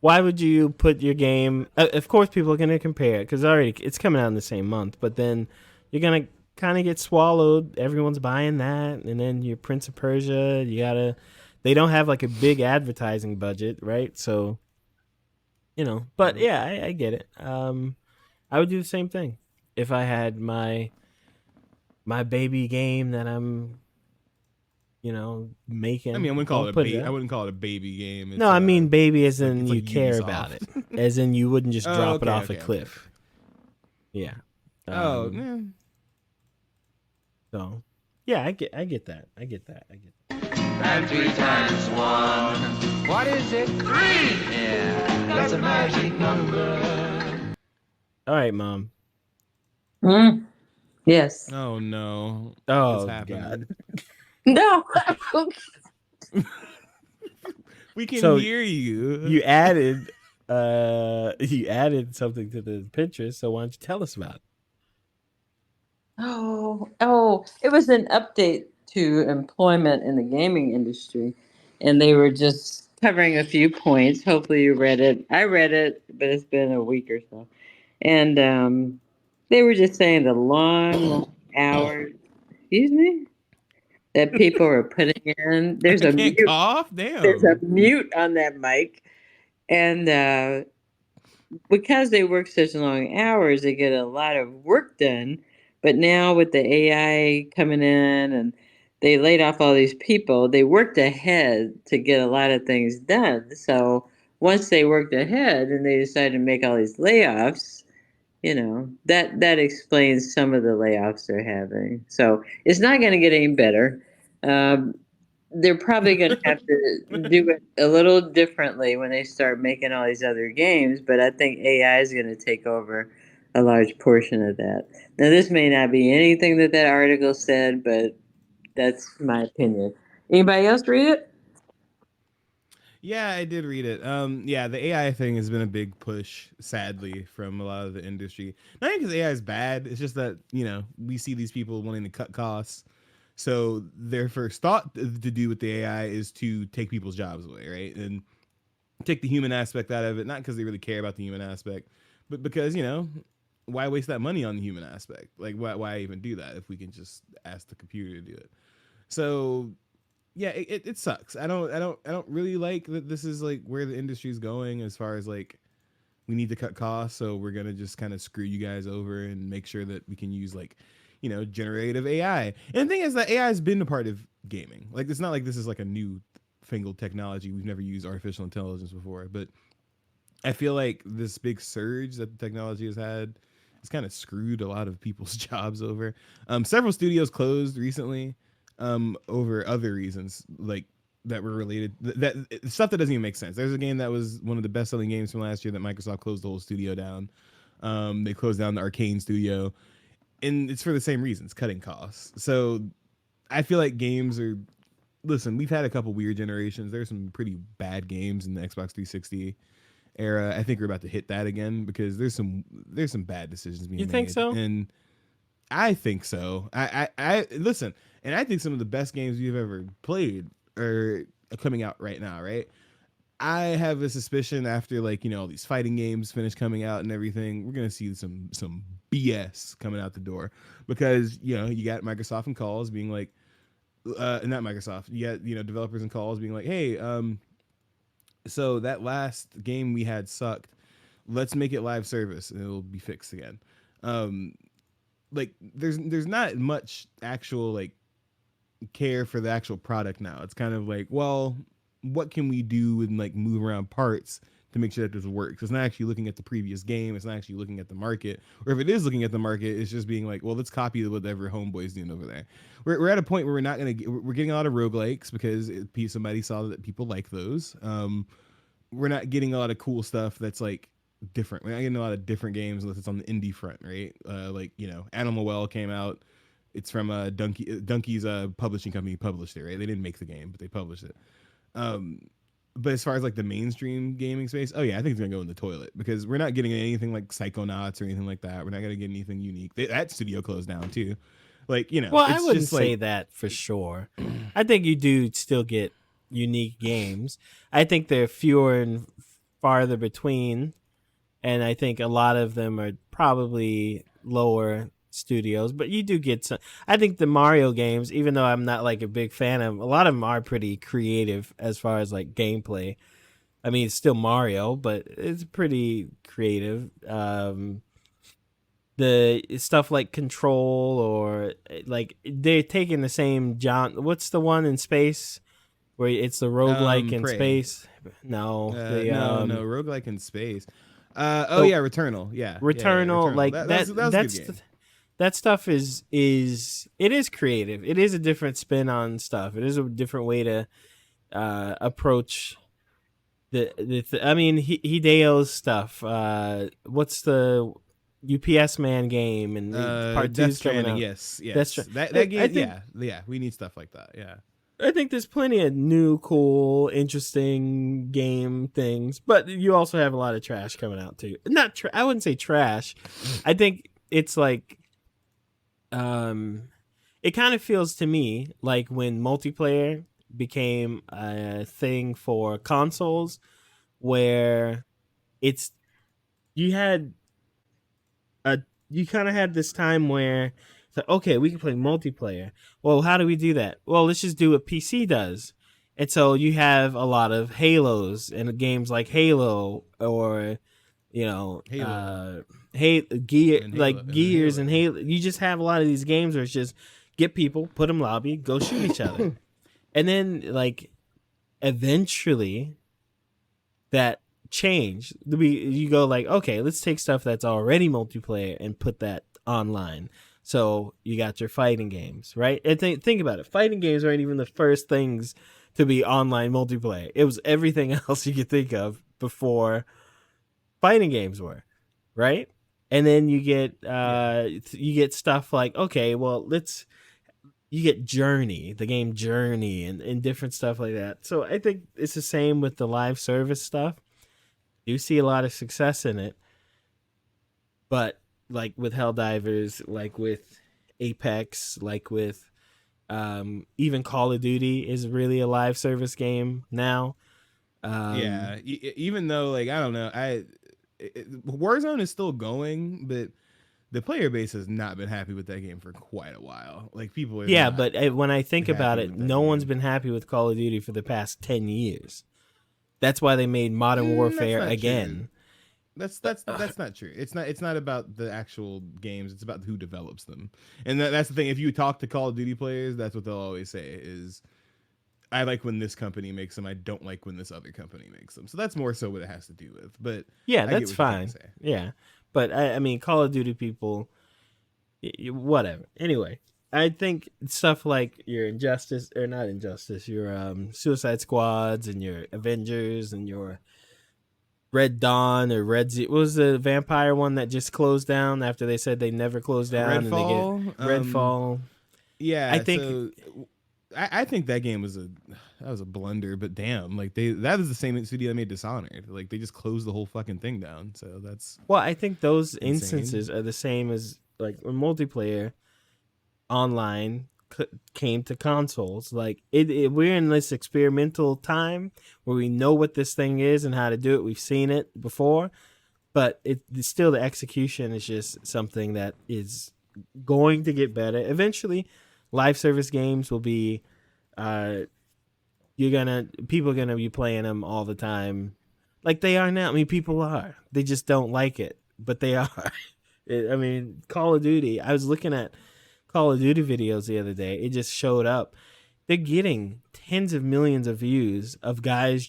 Why would you put your game? Of course, people are going to compare it because it's coming out in the same month. But then you're going to kind of get swallowed. Everyone's buying that, and then your Prince of Persia. You gotta. They don't have like a big advertising budget, right? So, But yeah, I get it. I would do the same thing if I had my baby game that I'm making. I mean, I wouldn't call Don't it a put baby. out. I wouldn't call it a baby game. It's, No, I mean baby as in it's you like care Ubisoft. about it. As in you wouldn't just drop it okay, off okay, a cliff. Yeah. Oh, yeah. So yeah, I get that. I get that. And 3 times 1. What is it? 3! Yeah, that's a magic number. All right, Mom. Yes. Oh no. Oh, What's happening? No. We can So, hear you. You added something to the Pinterest, so why don't you tell us about it? Oh, it was an update to employment in the gaming industry, and they were just covering a few points. Hopefully, you read it. I read it, but it's been a week or so, and they were just saying the long hours. Excuse me. That people are putting in. I can't cough. There's a Damn. mute on that mic, and because they work such long hours, they get a lot of work done. But now with the AI coming in and they laid off all these people, they worked ahead to get a lot of things done. So once they worked ahead and they decided to make all these layoffs, that explains some of the layoffs they're having. So it's not going to get any better. Um, they're probably going to have to do it a little differently when they start making all these other games, but I think AI is going to take over a large portion of that. Now, this may not be anything that article said, but that's my opinion. Anybody else read it? Yeah, I did read it. Yeah, the AI thing has been a big push, sadly, from a lot of the industry. Not because AI is bad. It's just that we see these people wanting to cut costs. So their first thought to do with the AI is to take people's jobs away, right? And take the human aspect out of it, not because they really care about the human aspect, but because, why waste that money on the human aspect? Like, why even do that if we can just ask the computer to do it? So, yeah, it sucks. I don't really like that this is like where the industry is going as far as like we need to cut costs, so we're gonna just kind of screw you guys over and make sure that we can use like generative AI. And the thing is that AI has been a part of gaming. Like, it's not like this is like a new fangled technology. We've never used artificial intelligence before, but I feel like this big surge that the technology has had has kind of screwed a lot of people's jobs over. Several studios closed recently over other reasons, like that were related that stuff that doesn't even make sense. There's a game that was one of the best-selling games from last year that Microsoft closed the whole studio down. They closed down the Arcane studio, and it's for the same reasons, cutting costs. So I feel like games are, listen, we've had a couple weird generations. There's some pretty bad games in the Xbox 360 era. I think we're about to hit that again because there's some bad decisions being made. You think so? And I think so. I listen, and I think some of the best games we've ever played are coming out right now, right? I have a suspicion after all these fighting games finish coming out and everything, we're gonna see some BS coming out the door because you got Microsoft and calls being like, not Microsoft, you got developers and calls being like, hey, so that last game we had sucked. Let's make it live service and it'll be fixed again. Like there's not much actual care for the actual product now. It's kind of like, well, what can we do and move around parts to make sure that this works? It's not actually looking at the previous game. It's not actually looking at the market. Or if it is looking at the market, it's just being like, well, let's copy whatever Homeboy's doing over there. We're at a point where we're getting a lot of roguelikes because somebody saw that people like those. We're not getting a lot of cool stuff that's different. We're not getting a lot of different games unless it's on the indie front, right? Animal Well came out. It's from Donkey's publishing company published it, right? They didn't make the game, but they published it. But as far as the mainstream gaming space, oh yeah, I think it's gonna go in the toilet because we're not getting anything like Psychonauts or anything like that. We're not gonna get anything unique. That studio closed down too. Well, I wouldn't say that for sure. I think you do still get unique games. I think they're fewer and farther between, and I think a lot of them are probably lower studios, but you do get some. I think the Mario games, even though I'm not a big fan of them, a lot of them are pretty creative as far as gameplay. I mean, it's still Mario, but it's pretty creative. the stuff like Control, or like they're taking the same what's the one in space where it's the roguelike in Prey. space? No, no, roguelike in space. Oh, Returnal. Yeah, Returnal, Returnal. like That was a good game. that stuff is it is creative. It is a different spin on stuff. It is a different way to approach I mean, Hideo's stuff. What's the UPS Man game, and part 2 is coming out. Yes. That game. I think, yeah. We need stuff like that. Yeah. I think there's plenty of new, cool, interesting game things, but you also have a lot of trash coming out too. I wouldn't say trash. I think it's like, it kind of feels to me like when multiplayer became a thing for consoles, where it's you kind of had this time where it's like, okay, we can play multiplayer. Well, how do we do that? Well, let's just do what PC does. And so you have a lot of Halos and games like Halo, or Halo. Gears and Halo. You just have a lot of these games where it's just get people, put them lobby, go shoot each other. And then like eventually that changed. You go like, okay, let's take stuff that's already multiplayer and put that online. So you got your fighting games, right? And think about it. Fighting games aren't even the first things to be online multiplayer. It was everything else you could think of before fighting games were, right? And then you get stuff like, okay, well, you get Journey, the game Journey, and different stuff like that. So I think it's the same with the live service stuff. You see a lot of success in it, but like with Helldivers, like with Apex, like with even Call of Duty is really a live service game now. Even though, like, I don't know, Warzone is still going, but the player base has not been happy with that game for quite a while. Like, people are but when I think about it, no game. one's been happy with Call of Duty for the past 10 years. That's why they made Modern Warfare again. That's not true. It's not about the actual games. It's about who develops them. And that's the thing. If you talk to Call of Duty players, that's what they'll always say is, I like when this company makes them. I don't like when this other company makes them. So that's more so what it has to do with. But yeah, that's fine. Yeah. But I mean, Call of Duty people, whatever. Anyway, I think stuff like your Injustice, or not Injustice, your Suicide Squads and your Avengers and your Red Dawn or Red Z. What was the vampire one that just closed down after they said they never closed down? Redfall. Redfall. Yeah, I think. I think that game was a blunder, but damn, like that is the same studio that made Dishonored. Like, they just closed the whole fucking thing down. So that's, well, I think those insane. instances are the same as like when multiplayer online came to consoles. Like we're in this experimental time where we know what this thing is and how to do it. We've seen it before, but it's still, the execution is just something that is going to get better eventually. Live service games will be, people are gonna be playing them all the time, like they are now. I mean, people are. They just don't like it, but they are. I mean, Call of Duty. I was looking at Call of Duty videos the other day. It just showed up. They're getting tens of millions of views of guys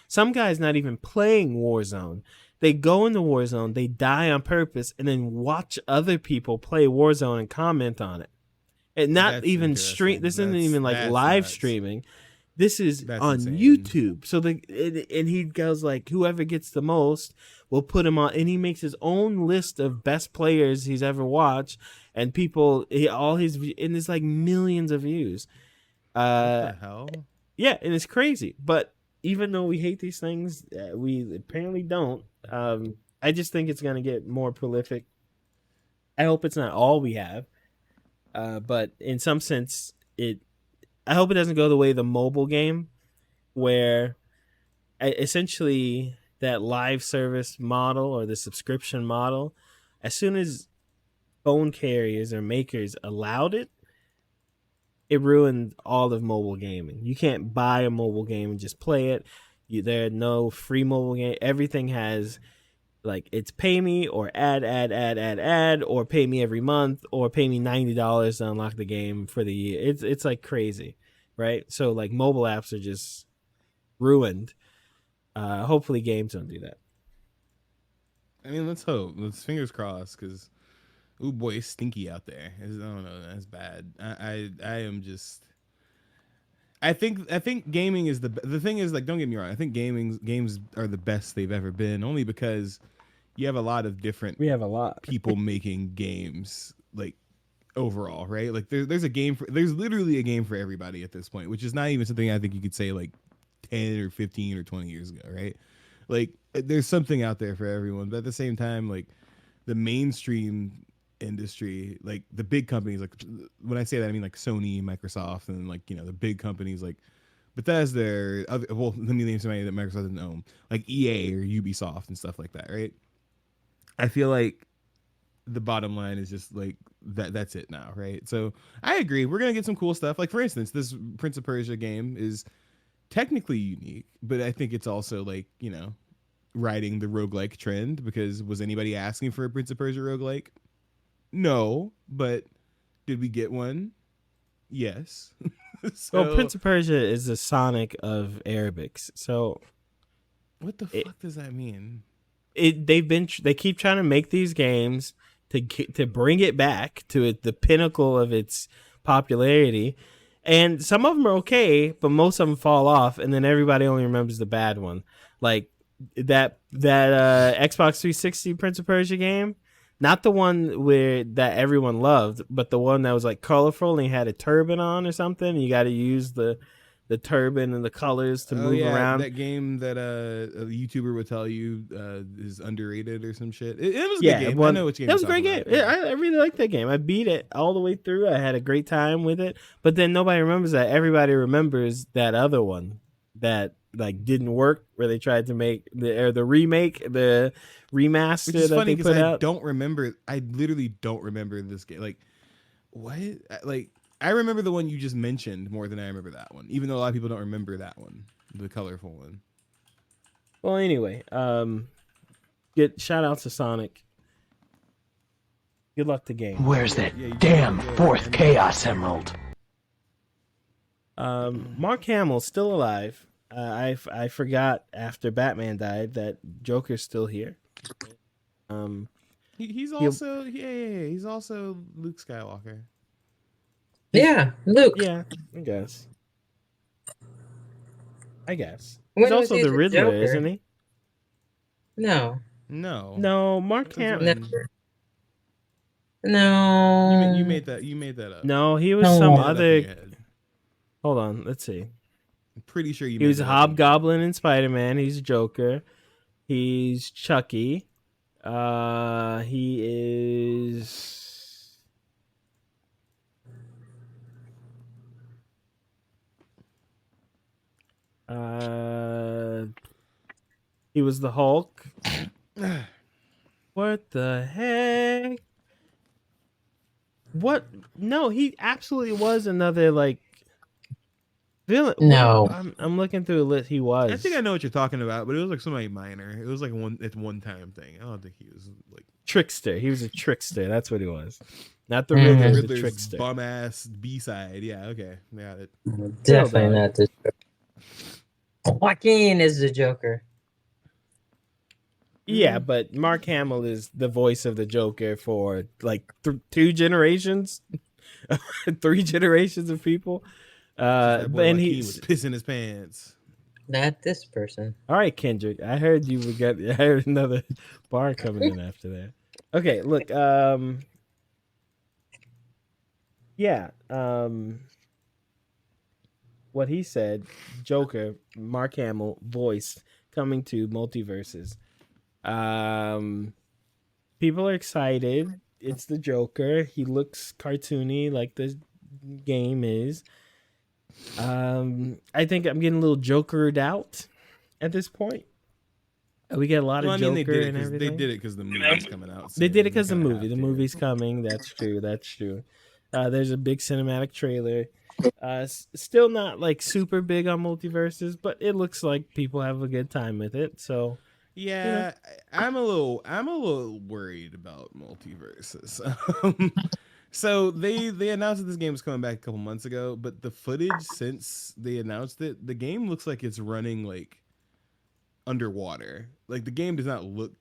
some guys not even playing Warzone. They go into Warzone, they die on purpose, and then watch other people play Warzone and comment on it. And not even stream. This isn't even like live streaming. This is on insane. YouTube. So and he goes like, whoever gets the most, will put him on, and he makes his own list of best players he's ever watched, and and there's like millions of views. What the hell? Yeah, and it's crazy. But even though we hate these things, we apparently don't. I just think it's gonna get more prolific. I hope it's not all we have. But in some sense, I hope it doesn't go the way of the mobile game, where essentially that live service model or the subscription model, as soon as phone carriers or makers allowed it, it ruined all of mobile gaming. You can't buy a mobile game and just play it. There are no free mobile game. Everything has Like it's pay me or add, or pay me every month, or pay me $90 to unlock the game for the year. It's like crazy, right? So like mobile apps are just ruined. Hopefully games don't do that. I mean, let's hope. Let's fingers crossed, because ooh boy, it's stinky out there. I don't know, that's bad. I am just. I think gaming is the thing is, like, don't get me wrong. I think games are the best they've ever been, only because you have a lot of different We have a lot. people making games, like, overall, right? Like there's literally a game for everybody at this point, which is not even something I think you could say like 10 or 15 or 20 years ago, right? Like there's something out there for everyone, but at the same time, like the mainstream industry, like the big companies, like when I say that I mean like Sony, Microsoft, and like, you know, the big companies like Bethesda, well, let me name somebody that Microsoft doesn't own, like EA or Ubisoft and stuff like that, right? I feel like the bottom line is just like that's it now, right? So I agree, we're gonna get some cool stuff. Like, for instance, this Prince of Persia game is technically unique, but I think it's also, like, you know, riding the roguelike trend, because was anybody asking for a Prince of Persia roguelike? No, but did we get one? Yes. So, Well, Prince of Persia is the Sonic of Arabics. So what the fuck does that mean? they keep trying to make these games to bring it back to the pinnacle of its popularity, and some of them are okay, but most of them fall off, and then everybody only remembers the bad one, like that Xbox 360 Prince of Persia game. Not the one that everyone loved, but the one that was like colorful and he had a turban on or something. And you got to use the turban and the colors to move around. That game that a YouTuber would tell you is underrated or some shit. It was a good game. I know which game. That was a great game. Yeah, I really liked that game. I beat it all the way through. I had a great time with it. But then nobody remembers that. Everybody remembers that other one that like didn't work, where they tried to make the remake, the remaster. Which is that funny they put because out. I literally don't remember this game. Like, what? Like, I remember the one you just mentioned more than I remember that one, even though a lot of people don't remember that one, the colorful one. Well, anyway, shout out to Sonic. Good luck to game. Where's that damn fourth Chaos Emerald? Mark Hamill's still alive. I forgot after Batman died that Joker's still here. He's also he's also Luke Skywalker. Yeah, Luke. Yeah, I guess. When He's was also he the the Riddler, Joker? isn't he? No. No, Mark Hamill. No. You made that up. No, he was No. some You made that up in other. your head. Hold on, let's see. I'm pretty sure you. He made was that up. Hobgoblin in Spider-Man. He's Joker. He's Chucky. He is. He was the Hulk. What the heck? What? No, he absolutely was another like villain. No. I'm looking through the list. He was. I think I know what you're talking about, but it was like somebody minor. It was like one time thing. I don't think he was like trickster. He was a trickster. That's what he was. Not the Riddler, the Riddler's trickster. bum ass B-side. Yeah, okay, got it. Definitely not the Joker. Joaquin is the Joker. Yeah, but Mark Hamill is the voice of the Joker for like 2 generations, 3 generations of people. That boy And Joaquin he's was pissing his pants. Not this person. all right, Kendrick. I heard you would get. I heard another bar coming in after that. Okay, look. Yeah. What he said, Joker, Mark Hamill, voice coming to multiverses. People are excited. It's the Joker. He looks cartoony like the game is. I think I'm getting a little Jokered out at this point. We get a lot of Joker and everything. They did it because the movie's coming out. They did it because the kinda movie. have The to. movie's coming. That's true. That's true. There's a big cinematic trailer. Still not like super big on multiverses, but it looks like people have a good time with it. So Yeah, I'm a little worried about multiverses. So they announced that this game was coming back a couple months ago, but the footage since they announced it, the game looks like it's running like underwater. Like the game does not look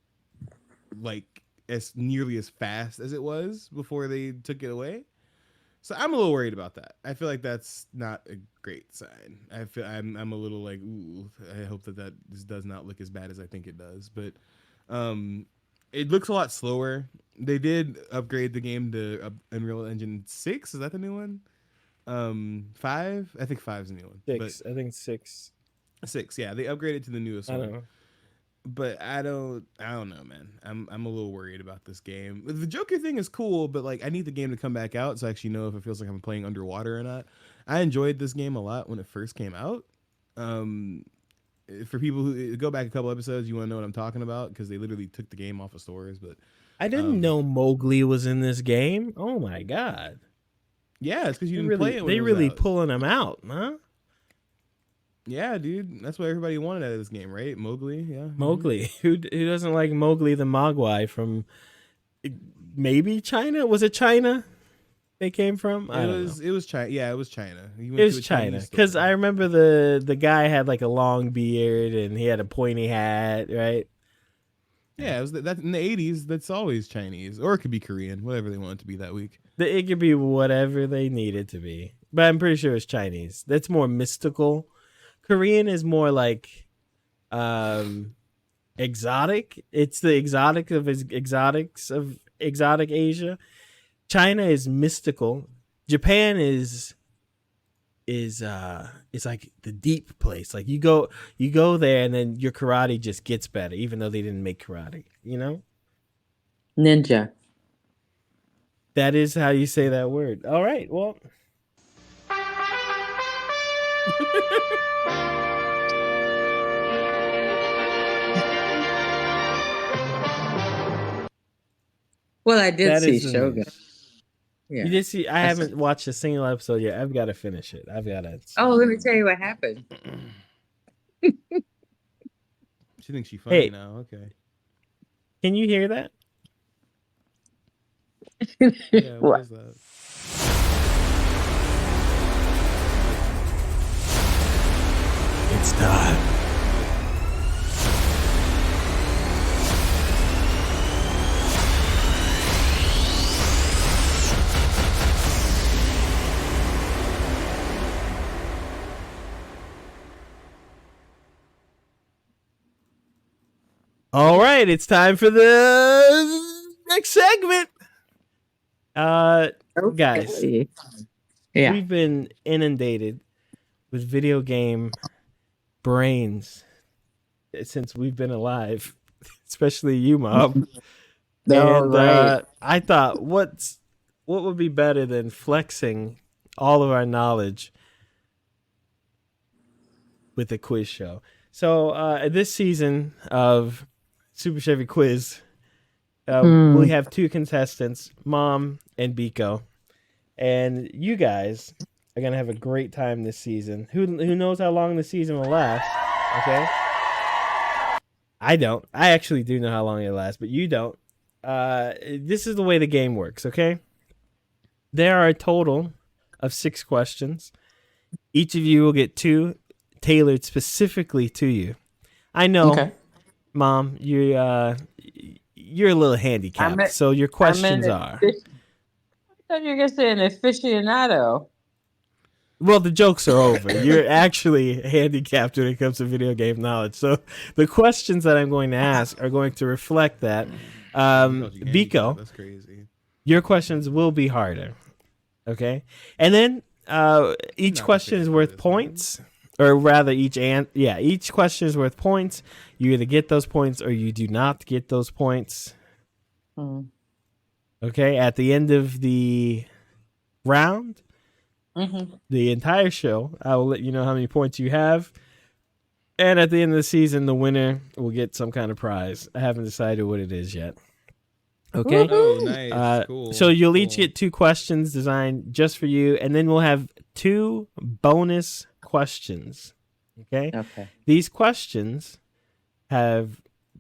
like as nearly as fast as it was before they took it away. So I'm a little worried about that. I feel like that's not a great sign. I'm a little like, ooh, I hope that this does not look as bad as I think it does. But it looks a lot slower. They did upgrade the game to Unreal Engine 6. Is that the new one? 5? I think 5 is the new one. 6. I think 6. 6, yeah. They upgraded to the newest I one. don't know. But I don't know, man. I'm a little worried about this game. The Joker thing is cool, but like I need the game to come back out so I actually know if it feels like I'm playing underwater or not. I enjoyed this game a lot when it first came out. For people who go back a couple episodes, you want to know what I'm talking about because they literally took the game off of stores. But I didn't know Mowgli was in this game. Oh my god! Yeah, it's because you didn't play it. They really pulling him out, huh? Yeah, dude. That's what everybody wanted out of this game, right? Mowgli, yeah. Mowgli. Who doesn't like Mowgli the Mogwai from maybe China? Was it China they came from? It was China. Yeah, it was China. It was China. Because I remember the guy had like a long beard and he had a pointy hat, right? Yeah, it was that in the 80s. That's always Chinese, or it could be Korean, whatever they want it to be that week. It could be whatever they need it to be, but I'm pretty sure it's Chinese. That's more mystical. Korean is more like exotic. It's the exotic of exotics of exotic Asia. China is mystical. Japan is it's like the deep place. Like you go there and then your karate just gets better, even though they didn't make karate, you know? Ninja. That is how you say that word. All right, well. Well, I did see Shogun. Yeah. You did see? I haven't watched a single episode yet. I've got to finish it. I've got to. Oh, let me tell you what happened. She thinks she's funny now. Okay. Can you hear that? Yeah, what is that? It's time. All right, it's time for the next segment. Guys, we've been inundated with video game brains since we've been alive, especially you, Mom. And I thought, what would be better than flexing all of our knowledge with a quiz show? So this season of Super Chevy Quiz, we have two contestants, Mom and Biko, and you guys are gonna have a great time this season. Who knows how long the season will last? Okay, I don't. I actually do know how long it'll last, but you don't. This is the way the game works. Okay, there are a total of 6 questions. Each of you will get 2 tailored specifically to you. I know. Okay. Mom, you're a little handicapped, so your questions are. I thought you were going to say an aficionado. Well, the jokes are over. You're actually handicapped when it comes to video game knowledge. So the questions that I'm going to ask are going to reflect that. Biko, that's crazy. Your questions will be harder. Okay? And then each question is worth points. Or rather, each question is worth points. You either get those points or you do not get those points. Okay, at the end of the round, the entire show, I will let you know how many points you have. And at the end of the season, the winner will get some kind of prize. I haven't decided what it is yet. Okay. Oh, nice. Cool. So you'll each get 2 questions designed just for you, and then we'll have 2 bonus questions. Okay. These questions have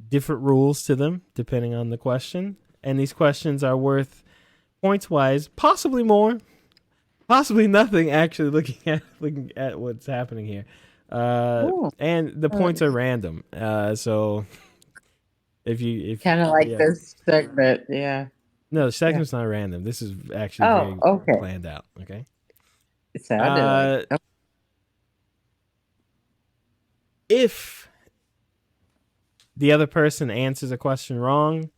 different rules to them depending on the question. And these questions are worth points-wise, possibly more, possibly nothing, actually, looking at what's happening here. And the points are random. So if Kind of like yeah. this segment, yeah. No, the segment's not random. This is actually very okay. planned out. Okay. It sounded like. If the other person answers a question wrong,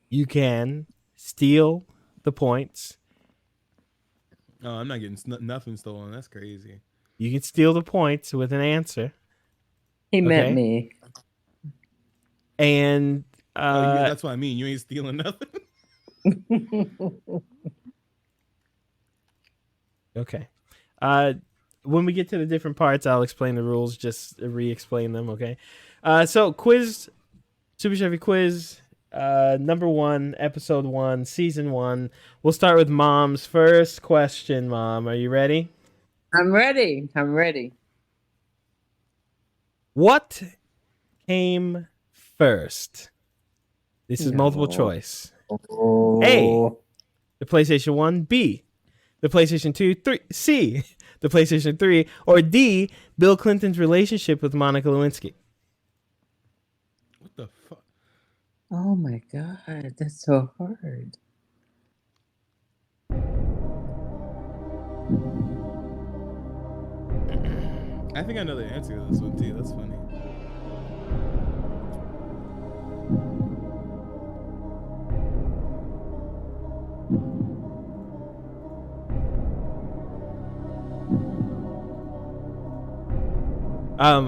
you can steal the points. Oh, I'm not getting nothing stolen. That's crazy. You can steal the points with an answer. He meant me. And that's what I mean. You ain't stealing nothing. Okay. When we get to the different parts, I'll explain the rules, just re-explain them, okay? So quiz, Super Chevy quiz, number 1, episode 1, season 1. We'll start with Mom's first question. Mom, are you ready? I'm ready. I'm ready. What came first? This is multiple choice. A, the PlayStation 1, B, the PlayStation 2, 3, C, the PlayStation 3, or D, Bill Clinton's relationship with Monica Lewinsky. What the fuck? Oh my God, that's so hard. I think I know the answer to this one too. That's funny.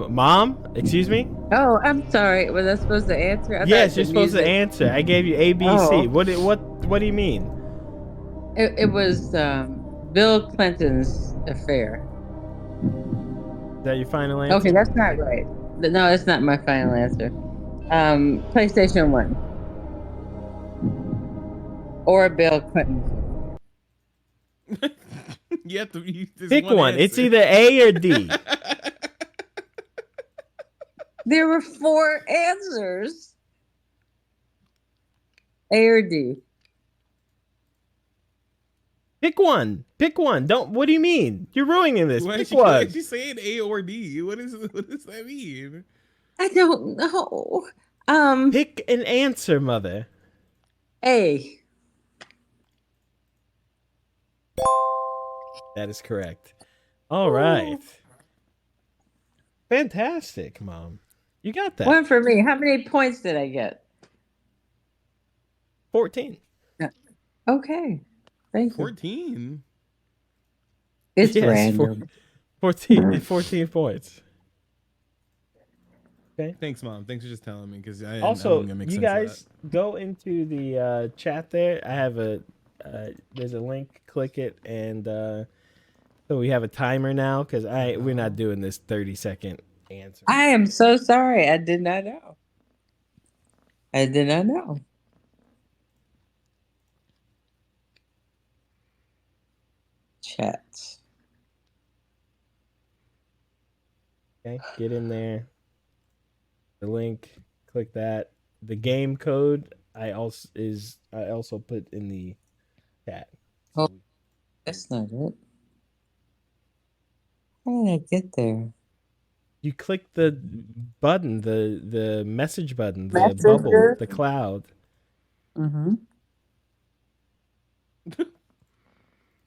Mom, excuse me? Oh, I'm sorry. Was I supposed to answer? Yes, you're supposed to answer. I gave you A, B, C. What do you mean? It was Bill Clinton's affair. Is that your final answer? Okay, that's not right. No, that's not my final answer. PlayStation 1. Or Bill Clinton. You have to use this Pick one. answer. It's either A or D. There were 4 answers. A or D. Pick one. Pick one. Don't. What do you mean? You're ruining this. Why Pick she, one. She's saying A or D. What does that mean? I don't know. Pick an answer, mother. A. That is correct. All right. Fantastic, Mom. You got that. 1 for me. How many points did I get? 14. Okay. Thank you. 14. It's random. 14 points. Okay. Thanks, Mom. Thanks for just telling me, because I Also, don't make you sense guys go into the chat there. I have there's a link. Click it, and so we have a timer now, because we're not doing this 30-second answer. I am so sorry. I did not know. I did not know. Chat. Okay, get in there. The link, click that. The game code I also put in the chat. Oh, that's not it. How did I get there? You click the button, the message button, the bubble, the cloud. Mm-hmm.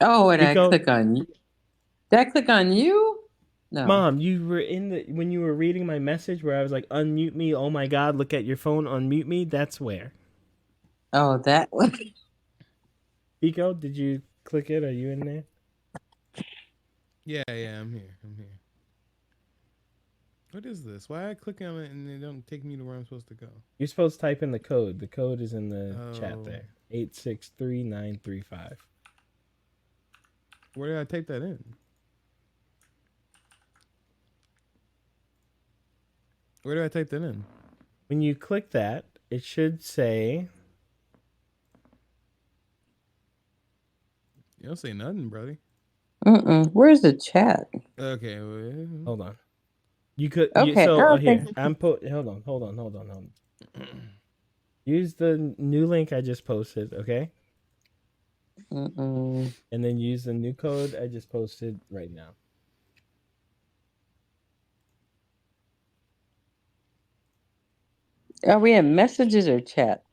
Oh, and Biko, I click on you. Did I click on you? No. Mom, you were when you were reading my message where I was like, unmute me. Oh my God, look at your phone, unmute me. That's where. Oh, that one. Biko, did you click it? Are you in there? Yeah, I'm here. What is this? Why I click on it and they don't take me to where I'm supposed to go? You're supposed to type in the code. The code is in the chat there. 863935. Where did I type that in? Where do I type that in? When you click that, it should say. You don't say nothing, brother. Where's the chat? Okay. Well, Hold on. You could. Okay, So oh, here, thank you. Hold on. Use the new link I just posted, okay? Mm-mm. And then use the new code I just posted right now. Are we in messages or chat?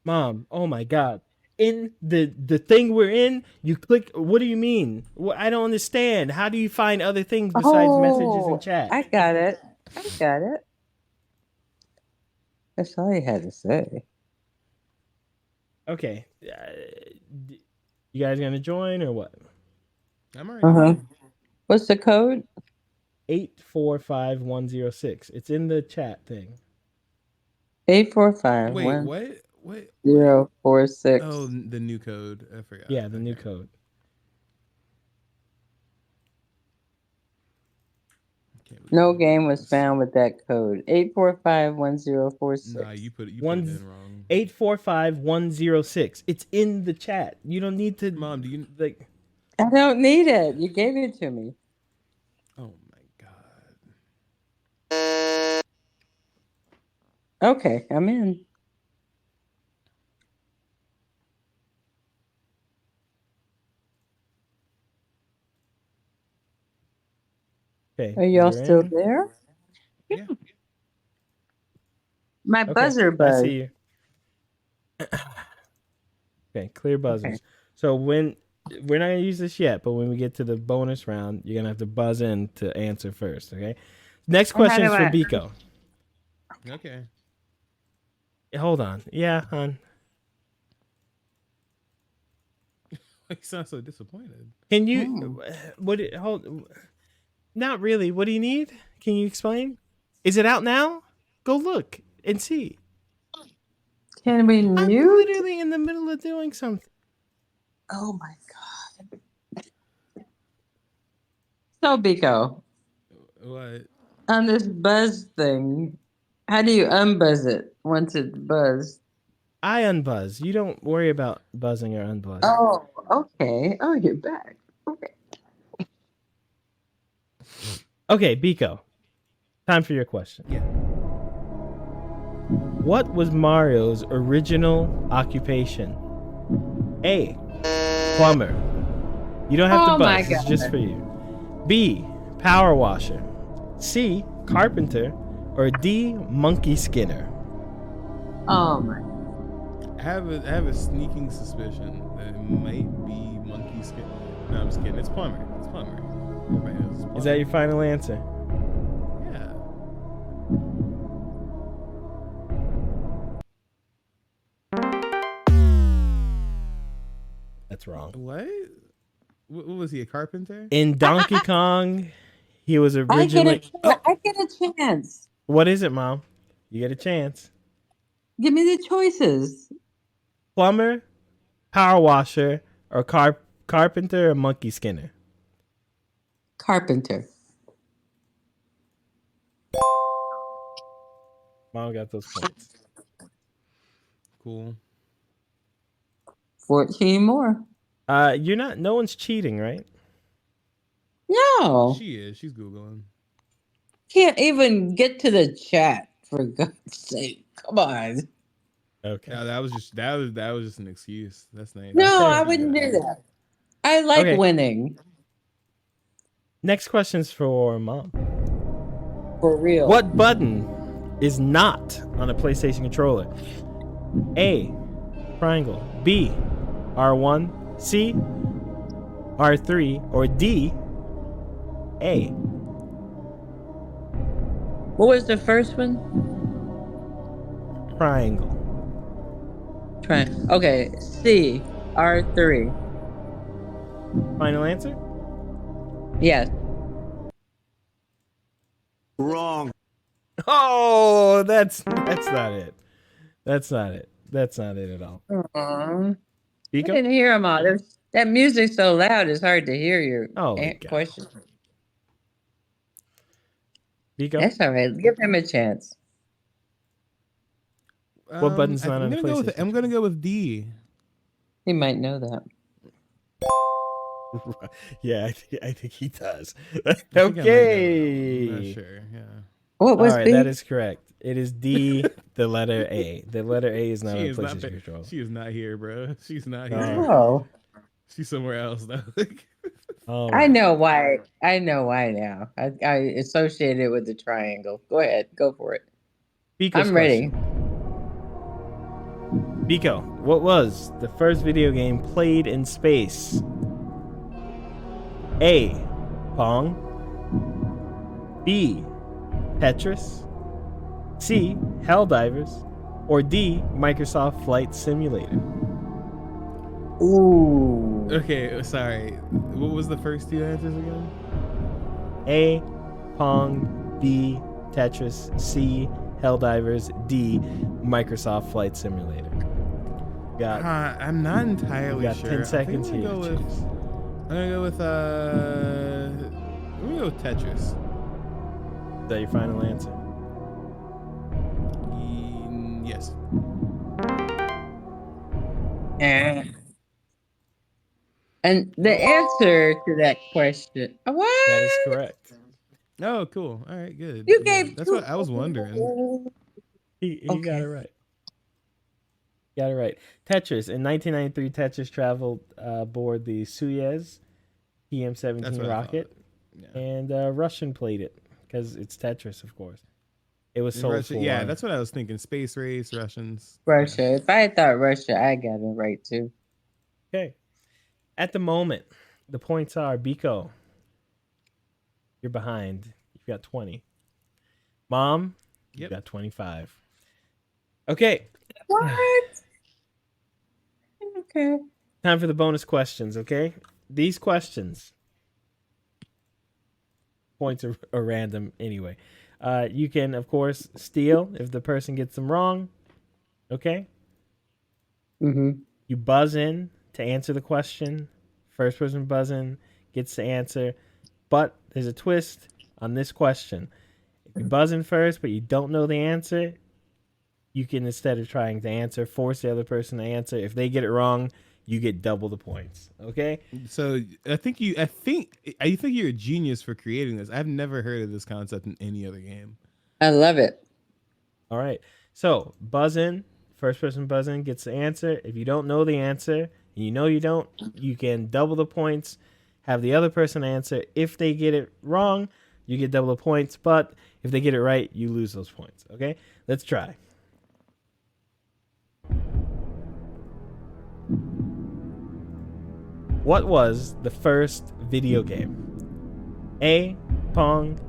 Mom, oh my god. In the thing we're in, you click. What do you mean? I don't understand. How do you find other things besides messages and Oh, chat? I got it. I got it. That's all you had to say. Okay. You guys gonna join or what? I'm already Uh-huh. in. What's the code? 845106. It's in the chat thing. 845 Wait, what? What? 1046. Oh, the new code. I forgot. Yeah, the new code. No game was found with that code. 8451046. Nah, you put it in wrong. 845106. It's in the chat. You don't need to. Mom, do you like? I don't need it. You gave it to me. Oh my god. Okay, I'm in. Okay. Are y'all still there? Yeah. My buzzer I buzz. see you. Okay, clear buzzers. So when we're not gonna use this yet, but when we get to the bonus round, you're gonna have to buzz in to answer first. Okay. Next question is for Biko. Okay. Hold on. Yeah, hon. You sound so disappointed. Can you? Hold. Not really. What do you need? Can you explain? Is it out now? Go look and see. Can we I'm mute? literally in the middle of doing something. Oh my god. So Biko, What? on this buzz thing, how do you unbuzz it once it's buzzed? I unbuzz. You don't worry about buzzing or unbuzzing. Oh, okay. Oh, you're back. Okay. Okay, Biko. Time for your question. Yeah. What was Mario's original occupation? A. Plumber. You don't have to Oh my buzz. It's God. just for you. B. Power washer. C. Carpenter. Or D. Monkey skinner. Oh my. I have a sneaking suspicion that it might be monkey skin. No, I'm just kidding. It's plumber. It's plumber. Everybody knows it's plumber. Is that your final answer? Yeah. That's wrong. What? What was he, a carpenter? In Donkey Kong, he was originally. I get a chance. What is it, Mom? You get a chance. Give me the choices. Plumber, power washer, or carpenter or monkey skinner? Carpenter. Mom got those points. Cool. 14 more. You're not. No one's cheating, right? No. She is. She's Googling. Can't even get to the chat, for God's sake. Come on. Okay. Yeah, that was just an excuse. That's nice. No, I wouldn't do that. I like winning. Next question's for Mom. For real. What button is not on a PlayStation controller? A. Triangle. B. R1. C. R3. Or D. A. What was the first one? Triangle. Okay, C. R3. Final answer? Yes. Wrong. Oh, that's not it. That's not it. That's not it at all. I Biko? didn't hear them all. That music's so loud, it's hard to hear your question. Biko? That's all right. Give him a chance. What button's not on PlayStation? I'm gonna go with D. He might know that. Yeah, I think he does. I think I might know that. I'm Okay. not sure. Yeah. What All was right, B? that is correct. It is D, the letter A. The letter A is not She a is not. PlayStation controller. She is not here, bro. She's not here. Oh. Oh, She's somewhere else though. All I right. know why. I know why now. I associate it with the triangle. Go ahead. Go for it. Biko's I'm ready. question. Biko, what was the first video game played in space? A. Pong. B. Tetris. C. Helldivers. Or D. Microsoft Flight Simulator. Ooh. Okay, sorry. What was the first two answers again? A. Pong. B. Tetris. C. Helldivers. D. Microsoft Flight Simulator. Got. I'm not entirely You got sure. 10 seconds I think here I'm to gonna choose. I'm gonna go with I'm gonna go with Tetris. Is that your final answer? Yes. And the answer to that question. What? That is correct. Oh, cool. All right, good. You Yeah, gave that's what I was wondering. He Okay. got it right. Got it right. Tetris. In 1993, Tetris traveled aboard the Soyuz That's TM-17 what I rocket, thought. Yeah. and Russian played it because it's Tetris, of course. It was sold Russia, for yeah, that's what I was thinking. Space race, Russians. Russia. If I had thought Russia, I got it right too. okay. At the moment, the points are Biko. You're behind. You've got 20. Mom, you've Yep. got 25. Okay. What? Okay. Time for the bonus questions, okay? These questions, points are random anyway. You can, of course, steal if the person gets them wrong, okay? Mm-hmm. You buzz in to answer the question. First person to buzz in gets to answer. But there's a twist on this question. If you buzz in first, but you don't know the answer, you can, instead of trying to answer, force the other person to answer. If they get it wrong, you get double the points. Okay? So I think you're a genius for creating this. I've never heard of this concept in any other game. I love it. All right. So buzz in. First person buzz in gets the answer. If you don't know the answer, and you know you don't, you can double the points. Have the other person answer. If they get it wrong, you get double the points. But if they get it right, you lose those points. Okay? Let's try. What was the first video game? A. Pong.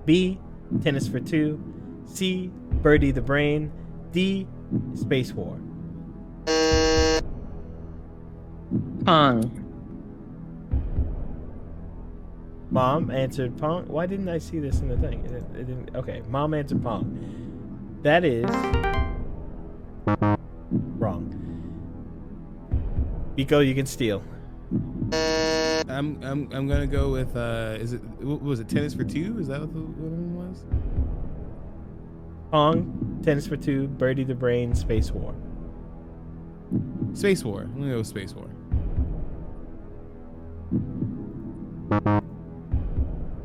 B. Tennis for Two. C. Birdie the Brain. D. Space War. Pong. Mom answered Pong. Why didn't I see this in the thing? It didn't. Okay, Mom answered Pong. That is wrong. Biko, you can steal. I'm gonna go with what was it, Tennis for Two? Is that what the one was? Pong, Tennis for Two, Birdie the Brain, Space War. Space War. I'm gonna go with Space War.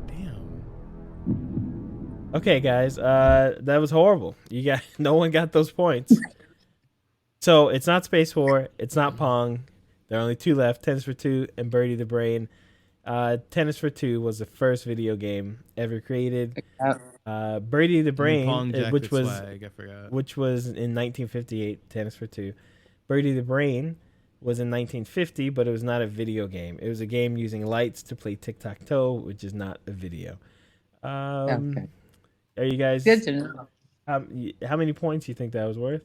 Damn. Okay, guys, that was horrible. No one got those points. So it's not Space War. It's not Pong. There are only two left: Tennis for Two and Birdie the Brain. Tennis for Two was the first video game ever created. Birdie the Brain, which was in 1958. Tennis for Two. Birdie the Brain was in 1950, but it was not a video game. It was a game using lights to play tic-tac-toe, which is not a video. Okay. Are you guys? Good to know. How many points do you think that was worth?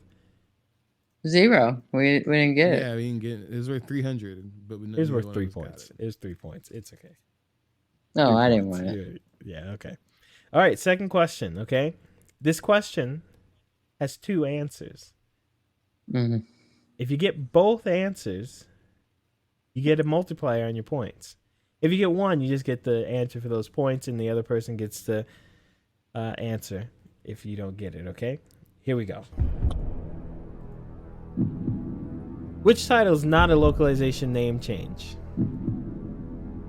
0. We didn't get it. Yeah, we didn't get it. It was worth 300, but It was worth 3 points. It was 3 points. It's okay. No, 3 I didn't points. want it. Yeah, okay. All right, second question, okay? This question has 2 answers. Mm-hmm. If you get both answers, you get a multiplier on your points. If you get one, you just get the answer for those points, and the other person gets the answer if you don't get it, okay? Here we go. Which title is not a localization name change?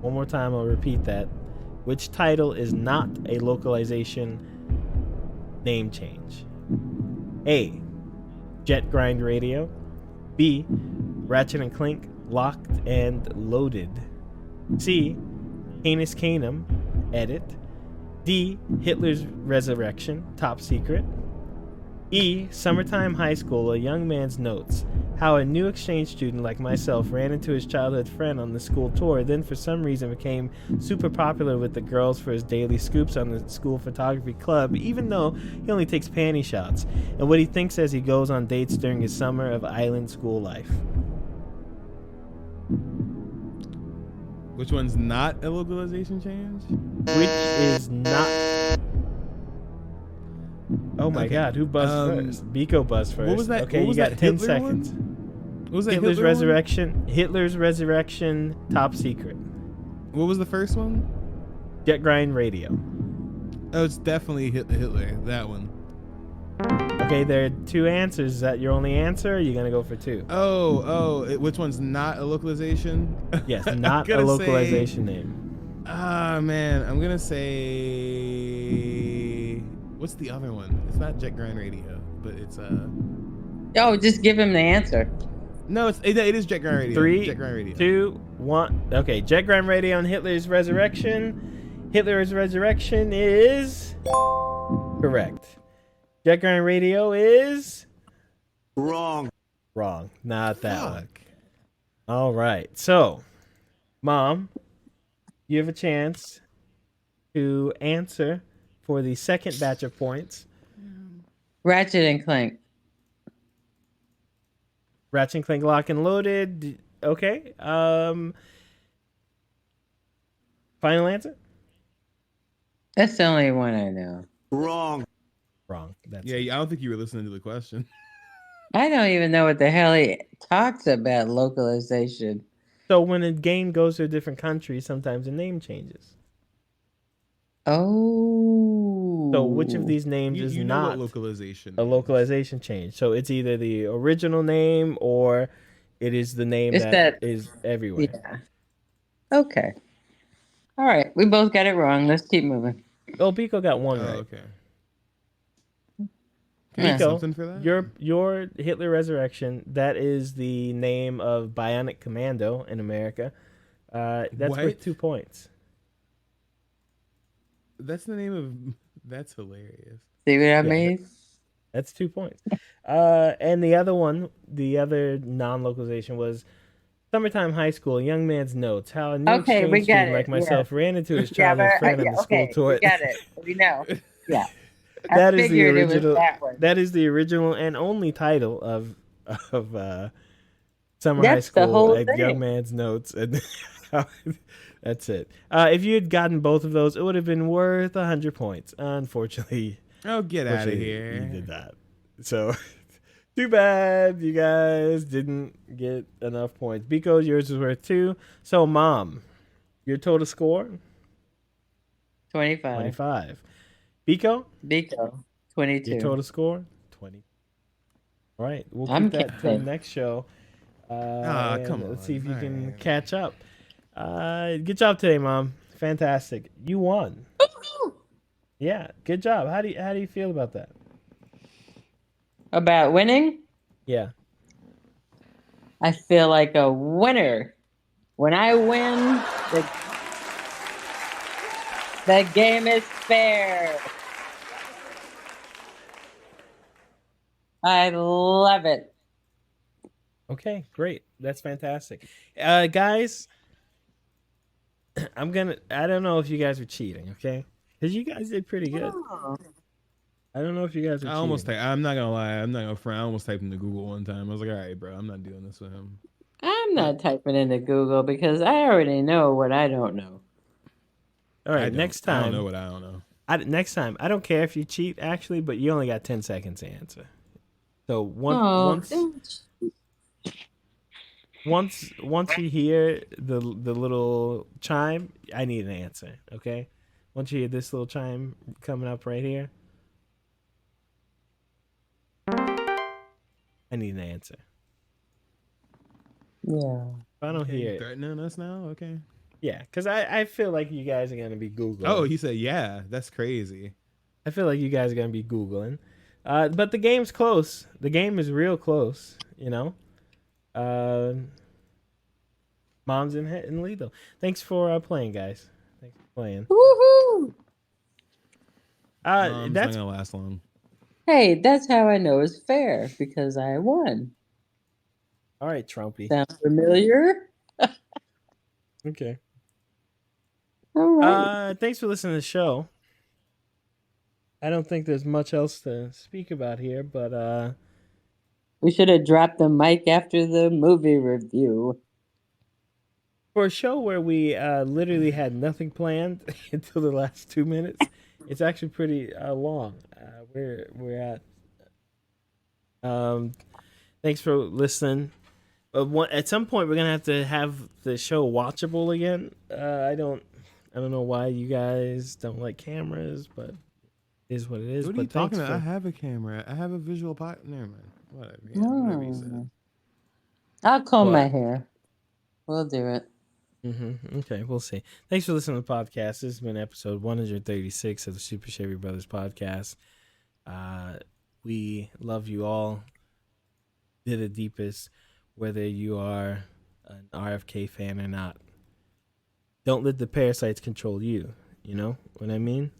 One more time, I'll repeat that. Which title is not a localization name change? A. Jet Grind Radio. B. Ratchet and Clank Locked and Loaded. C. Canis Canum Edit. D. Hitler's Resurrection Top Secret. E. Summertime High School, a young man's notes. How a new exchange student like myself ran into his childhood friend on the school tour, then for some reason became super popular with the girls for his daily scoops on the school photography club, even though he only takes panty shots, and what he thinks as he goes on dates during his summer of island school life. Which one's not a localization change? Which is not... Oh my God! Who buzzed first? Biko buzzed first. What was that? Okay, what was you got that 10 Hitler seconds. One? What was that Hitler's Hitler Resurrection. One? Hitler's Resurrection. Top Secret. What was the first one? Jet Grind Radio. Oh, it's definitely Hitler. That one. Okay, there are two answers. Is that your only answer? Or are you gonna go for two? Which one's not a localization? Yes, not a localization name. Ah, man, I'm gonna say. What's the other one? It's not Jet Grind Radio, but it's Oh, just give him the answer. No, it is Jet Grind Radio. 3, Jet Grind Radio. 2, 1. Okay, Jet Grind Radio and Hitler's Resurrection. Hitler's Resurrection is correct. Jet Grind Radio is Wrong. wrong. Not that one. All right. So, Mom, you have a chance to answer for the second batch of points. Ratchet and Clank. Ratchet and Clank Lock and Loaded. Okay. Final answer? That's the only one I know. Wrong. Wrong. That's Yeah, I don't think you were listening to the question. I don't even know what the hell he talks about localization. So when a game goes to a different country, sometimes the name changes. Oh. So which of these names is you know not what localization a is. localization change? So it's either the original name or it is the name It's that that- is everywhere. Yeah. Okay. All right. We both got it wrong. Let's keep moving. Oh, Biko got one right. Okay. Can I have Biko, something for that? your Hitler Resurrection, that is the name of Bionic Commando in America. That's What? worth 2 points. That's the name of. That's hilarious. See what I Yeah. mean? That's 2 points. And the other one, the other non-localization was Summertime High School, a young man's notes. How a new Okay, we exchange got student it, like myself ran into his Yeah, childhood but, friend on the school okay, tour. we got it. We know. Yeah. I That is the figured it original. was that one. That is the original and only title of Summer That's High the School, whole a thing. young man's notes, and that's it. If you had gotten both of those, it would have been worth 100 points. Unfortunately, Oh, get out of you here. did that. So too bad you guys didn't get enough points. Biko, yours is worth 2. So, Mom, your total score 25. 25. Biko, Biko, 22. your total score 20. All right, we'll keep I'm that to the counting. next show. And come let's see if you on. can Alright. catch up. Good job today, Mom. Fantastic. You won. Yeah, good job. How do you feel about that? About winning? Yeah. I feel like a winner. When I win, the game is fair. I love it. Okay, great. That's fantastic. Guys, I don't know if you guys are cheating, okay? Because you guys did pretty good. Oh. I don't know if you guys are I cheating. almost I'm not gonna lie. I'm not gonna front. I almost typed into Google one time. I was like, all right, bro, I'm not doing this with him. I'm not typing into Google because I already know what I don't know. All right, next I time. don't know what I don't know. Next time, I don't care if you cheat, actually, but you only got 10 seconds to answer. So Oh, once you hear the little chime, I need an answer, okay? Once you hear this little chime coming up right here, I need an answer. yeah. If I don't Okay, hear you it, threatening us now? Okay. yeah, because I feel like you guys are gonna be Googling. Oh, he said, yeah. That's crazy. I feel like you guys are gonna be googling, but the game's close. The game is real close. You know, Mom's in the lead though. Thanks for playing, guys. Thanks for playing. Woohoo! Mom's not That's gonna last long. Hey, that's how I know it's fair because I won. all right, Trumpy. Sound familiar? Okay. All right. Thanks for listening to the show. I don't think there's much else to speak about here, but We should have dropped the mic after the movie review. for a show where we literally had nothing planned until the last 2 minutes, it's actually pretty long. We're at. Thanks for listening. At some point, we're gonna have to have the show watchable again. I don't know why you guys don't like cameras, but it is what it is. What are you But thanks talking about? I for. have a camera. I have a visual pot. Never mind. Whatever. Yeah, whatever you said. I'll comb my What? hair. We'll do it. Okay, we'll see. Thanks for listening to the podcast. This has been episode 136 of the Super Chevy Brothers podcast. We love you all to the deepest, whether you are an RFK fan or not. Don't let the parasites control you. You know what I mean?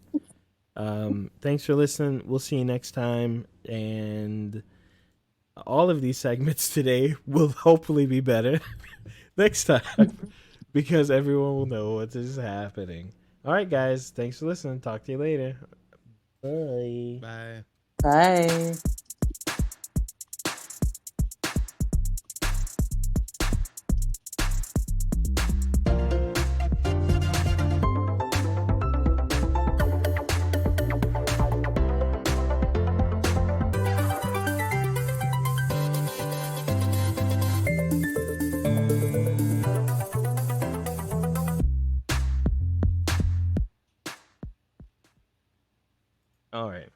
Thanks for listening. We'll see you next time. And all of these segments today will hopefully be better next time because everyone will know what is happening. All right, guys. Thanks for listening. Talk to you later. Bye. Bye. Bye. All right.